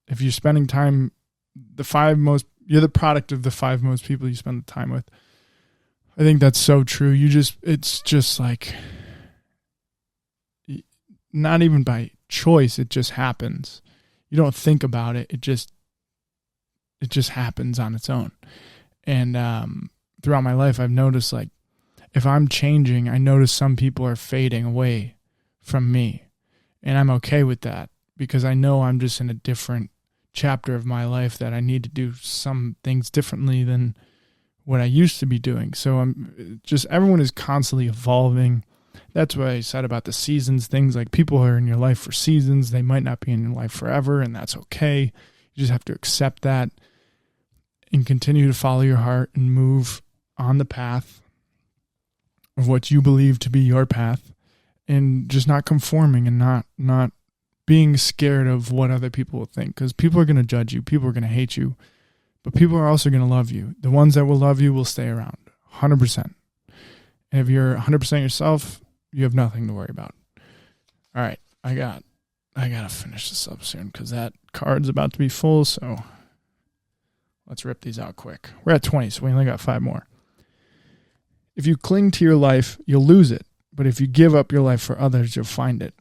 if you're spending time, you're the product of the 5 most people you spend the time with. I think that's so true. It's just like, not even by choice, it just happens. You don't think about it. It just happens on its own. And throughout my life, I've noticed like, if I'm changing, I notice some people are fading away from me. And I'm okay with that, because I know I'm just in a different chapter of my life that I need to do some things differently than what I used to be doing. So everyone is constantly evolving. That's what I said about the seasons, things like people are in your life for seasons. They might not be in your life forever, and that's okay. You just have to accept that and continue to follow your heart and move on the path of what you believe to be your path, and just not conforming and not being scared of what other people will think, because people are going to judge you. People are going to hate you, but people are also going to love you. The ones that will love you will stay around 100%. And if you're 100% yourself, you have nothing to worry about. All right. I got to finish this up soon, because that card's about to be full. So let's rip these out quick. We're at 20, so we only got 5 more. If you cling to your life, you'll lose it. But if you give up your life for others, you'll find it.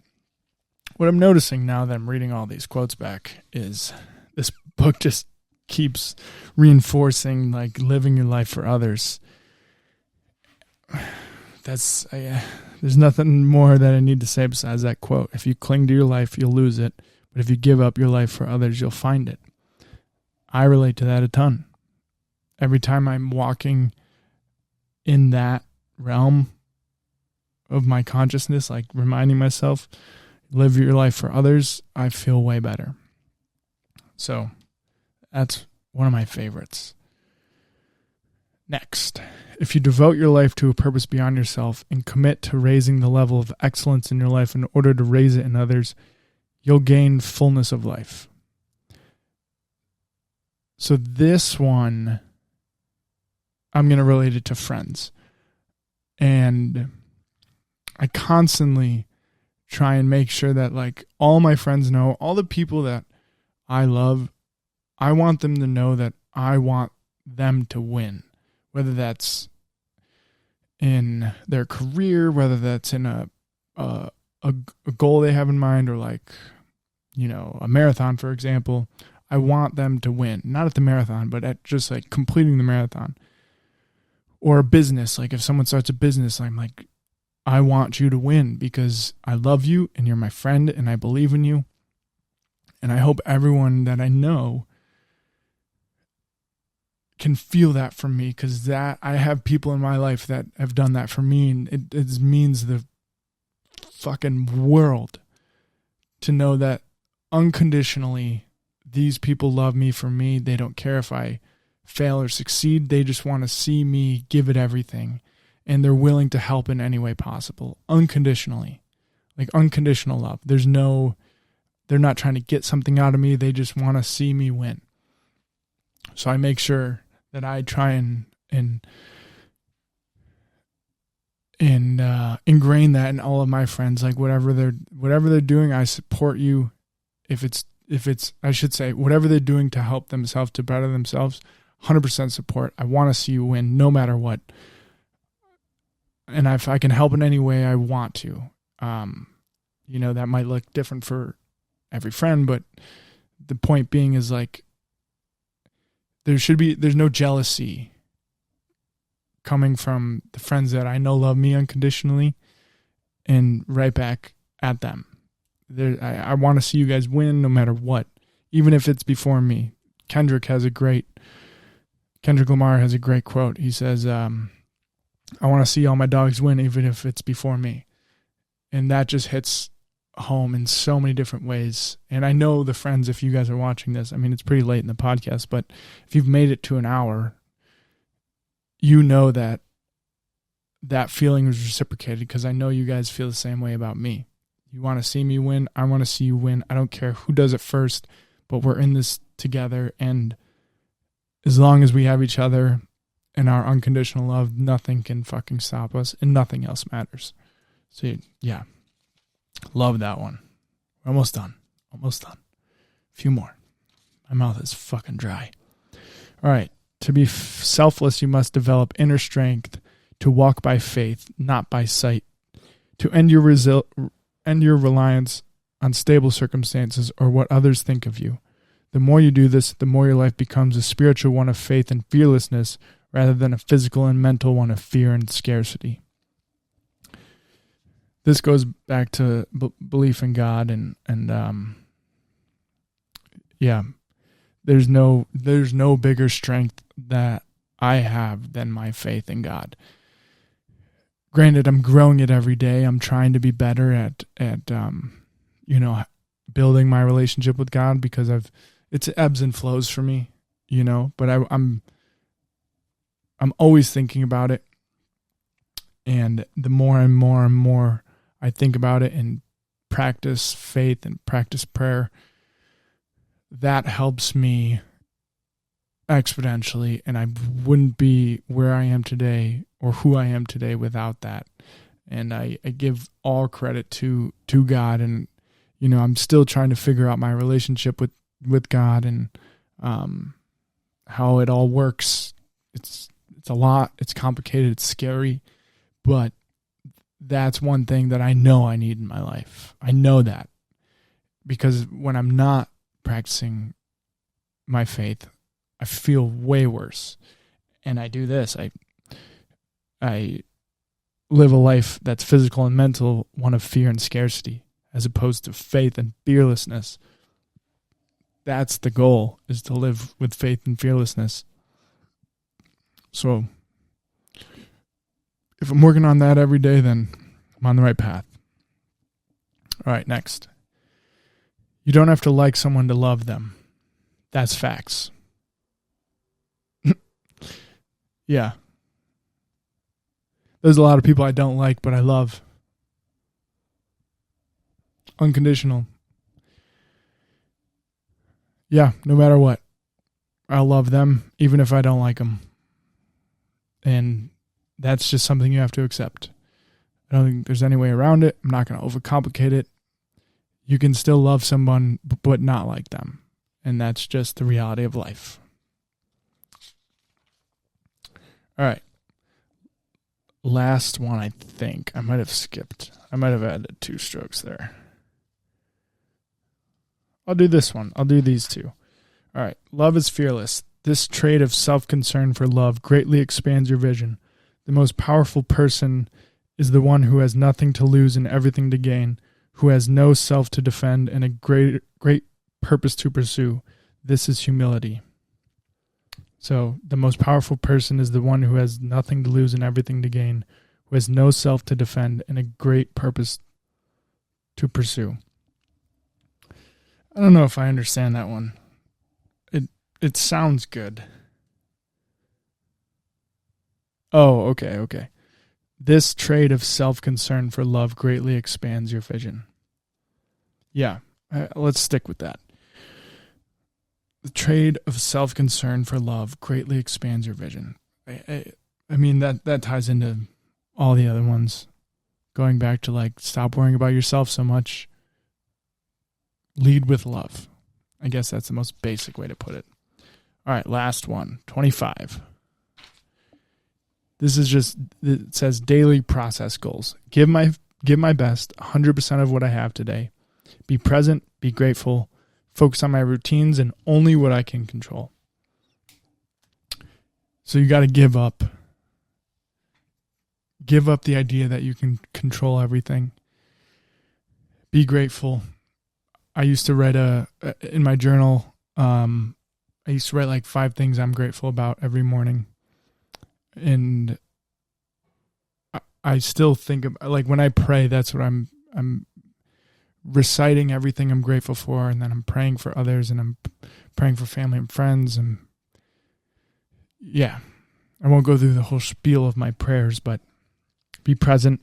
What I'm noticing now that I'm reading all these quotes back is this book just keeps reinforcing like living your life for others. There's nothing more that I need to say besides that quote. If you cling to your life, you'll lose it. But if you give up your life for others, you'll find it. I relate to that a ton. Every time I'm walking in that realm of my consciousness, like reminding myself, live your life for others, I feel way better. So that's one of my favorites. Next, if you devote your life to a purpose beyond yourself and commit to raising the level of excellence in your life in order to raise it in others, you'll gain fullness of life. So this one, I'm going to relate it to friends. And I constantly try and make sure that like all my friends know, all the people that I love, I want them to know that I want them to win. Whether that's in their career, whether that's in a goal they have in mind, or like, a marathon, for example. I want them to win, not at the marathon, but at just like completing the marathon. Or a business, like if someone starts a business, I'm like, I want you to win because I love you and you're my friend and I believe in you. And I hope everyone that I know can feel that from me, because that I have people in my life that have done that for me, and it means the fucking world to know that unconditionally these people love me for me. They don't care if I fail or succeed. They just want to see me give it everything. And they're willing to help in any way possible. Unconditionally. Like unconditional love. They're not trying to get something out of me. They just want to see me win. So I make sure that I try and ingrain that in all of my friends. Like whatever they're doing, I support you. If it's I should say whatever they're doing to help themselves, to better themselves, 100% support. I want to see you win no matter what. And if I can help in any way, I want to. That might look different for every friend, but the point being is like there's no jealousy coming from the friends that I know love me unconditionally and right back at them. I want to see you guys win no matter what, even if it's before me. Kendrick Lamar has a great quote. He says, I want to see all my dogs win, even if it's before me. And that just hits home in so many different ways. And I know the friends, if you guys are watching this, I mean, it's pretty late in the podcast, but if you've made it to an hour, you know that feeling was reciprocated, because I know you guys feel the same way about me. You want to see me win. I want to see you win. I don't care who does it first, but we're in this together. And as long as we have each other and our unconditional love, nothing can fucking stop us, and nothing else matters. So yeah, love that one. We're almost done. A few more. My mouth is fucking dry. All right. To be selfless, you must develop inner strength to walk by faith, not by sight. To end your reliance on stable circumstances or what others think of you. The more you do this, the more your life becomes a spiritual one of faith and fearlessness rather than a physical and mental one of fear and scarcity. This goes back to belief in God and there's no bigger strength that I have than my faith in God. Granted, I'm growing it every day. I'm trying to be better at building my relationship with God, because it's ebbs and flows for me, but I'm always thinking about it. And the more and more I think about it and practice faith and practice prayer, that helps me exponentially, and I wouldn't be where I am today or who I am today without that. And I give all credit to God, and I'm still trying to figure out my relationship with God and how it all works. It's a lot, it's complicated, it's scary, but that's one thing that I know I need in my life. I know that, because when I'm not practicing my faith, I feel way worse. And I do this. I live a life that's physical and mental, one of fear and scarcity, as opposed to faith and fearlessness. That's the goal, is to live with faith and fearlessness. So if I'm working on that every day, then I'm on the right path. All right, next. You don't have to like someone to love them. That's facts. Yeah. There's a lot of people I don't like, but I love. Unconditional. Yeah, no matter what. I'll love them, even if I don't like them. And that's just something you have to accept. I don't think there's any way around it. I'm not going to overcomplicate it. You can still love someone, but not like them. And that's just the reality of life. All right. Last one, I think. I might have skipped. I might have added 2 strokes there. I'll do this one. I'll do these 2. All right. Love is fearless. This trait of self-concern for love greatly expands your vision. The most powerful person is the one who has nothing to lose and everything to gain, who has no self to defend and a great purpose to pursue. This is humility. So the most powerful person is the one who has nothing to lose and everything to gain, who has no self to defend and a great purpose to pursue. I don't know if I understand that one. It sounds good. Oh, okay. This trait of self-concern for love greatly expands your vision. Yeah, let's stick with that. The trait of self-concern for love greatly expands your vision. I mean, that ties into all the other ones. Going back to like, stop worrying about yourself so much. Lead with love. I guess that's the most basic way to put it. All right, last one, 25. This is just, it says daily process goals. Give my best, 100% of what I have today. Be present, be grateful, focus on my routines and only what I can control. So you got to give up. Give up the idea that you can control everything. Be grateful. I used to write in my journal, I used to write like 5 things I'm grateful about every morning. And I still think of, like, when I pray, that's what I'm reciting everything I'm grateful for, and then I'm praying for others, and I'm praying for family and friends, and yeah, I won't go through the whole spiel of my prayers, but be present.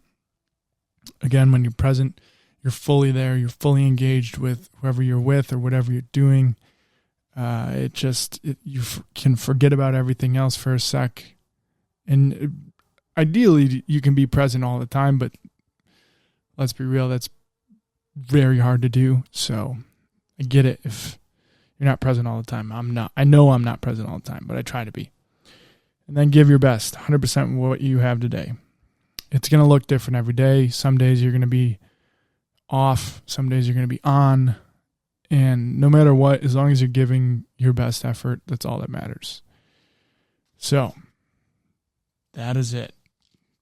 Again, when you're present, you're fully there, you're fully engaged with whoever you're with or whatever you're doing. You can forget about everything else for a sec. And ideally, you can be present all the time, but let's be real, that's very hard to do. So I get it if you're not present all the time. I know I'm not present all the time, but I try to be. And then give your best, 100% what you have today. It's going to look different every day. Some days you're going to be off. Some days you're going to be on. And no matter what, as long as you're giving your best effort, that's all that matters. So that is it.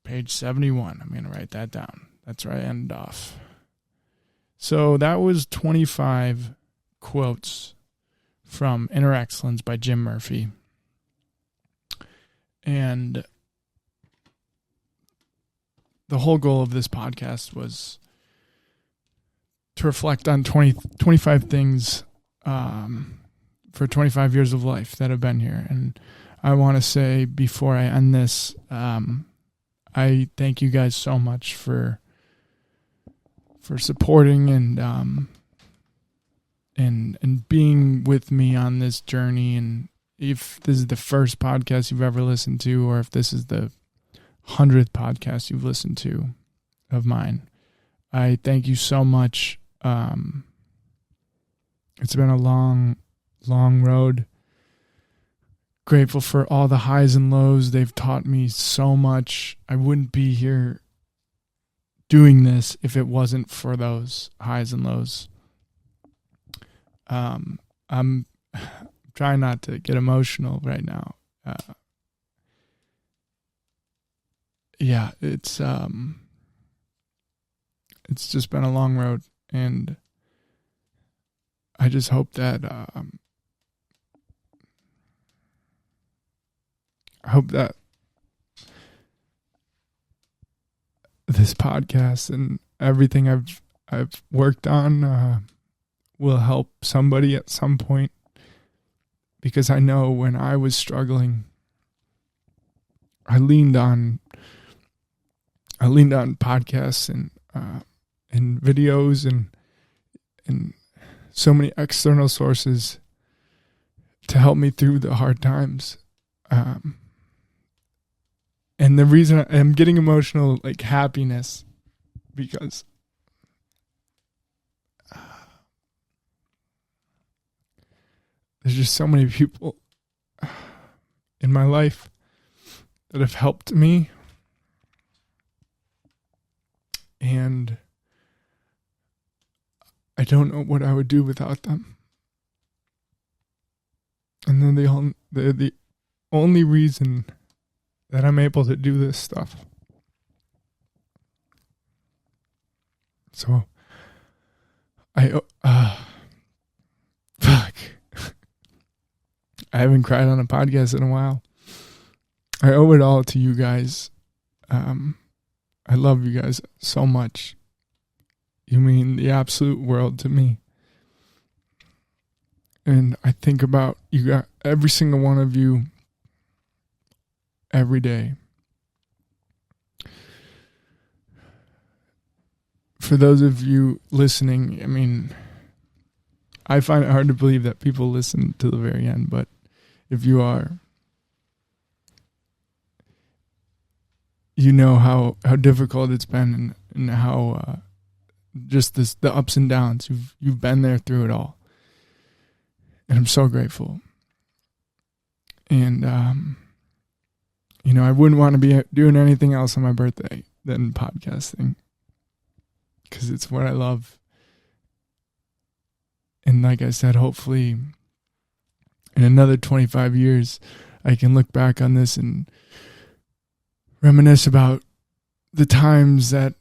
Page 71. I'm going to write that down. That's where I end off. So that was 25 quotes from Inner Excellence by Jim Murphy. And the whole goal of this podcast was to reflect on 25 things for 25 years of life that have been here. And I want to say before I end this, I thank you guys so much for supporting and being with me on this journey. And if this is the first podcast you've ever listened to, or if this is the 100th podcast you've listened to of mine, I thank you so much. It's been a long, long road. Grateful for all the highs and lows. They've taught me so much. I wouldn't be here doing this if it wasn't for those highs and lows. I'm trying not to get emotional right now. Yeah, it's just been a long road, and I just hope that this podcast and everything I've worked on will help somebody at some point, because I know when I was struggling, I leaned on podcasts and videos and so many external sources to help me through the hard times. And the reason I'm getting emotional, like happiness, because there's just so many people in my life that have helped me, and I don't know what I would do without them. And then they're the only reason that I'm able to do this stuff. So fuck. I haven't cried on a podcast in a while. I owe it all to you guys. I love you guys so much. You mean the absolute world to me. And I think about you got every single one of you every day. For those of you listening, I mean, I find it hard to believe that people listen to the very end, but if you are, you know how difficult it's been and how just the ups and downs. You've been there through it all. And I'm so grateful. And, I wouldn't want to be doing anything else on my birthday than podcasting. Because it's what I love. And like I said, hopefully in another 25 years, I can look back on this and reminisce about the times that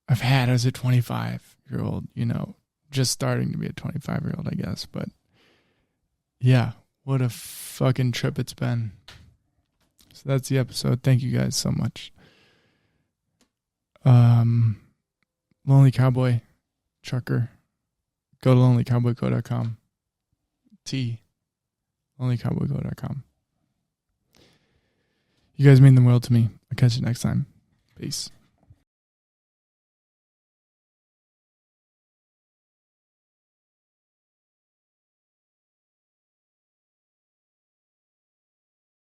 I've had as a 25-year-old, just starting to be a 25-year-old, I guess. But yeah, what a fucking trip it's been. So that's the episode. Thank you guys so much. Lonely Cowboy, trucker. Go to lonelycowboyco.com. lonelycowboyco.com. You guys mean the world to me. I'll catch you next time. Peace.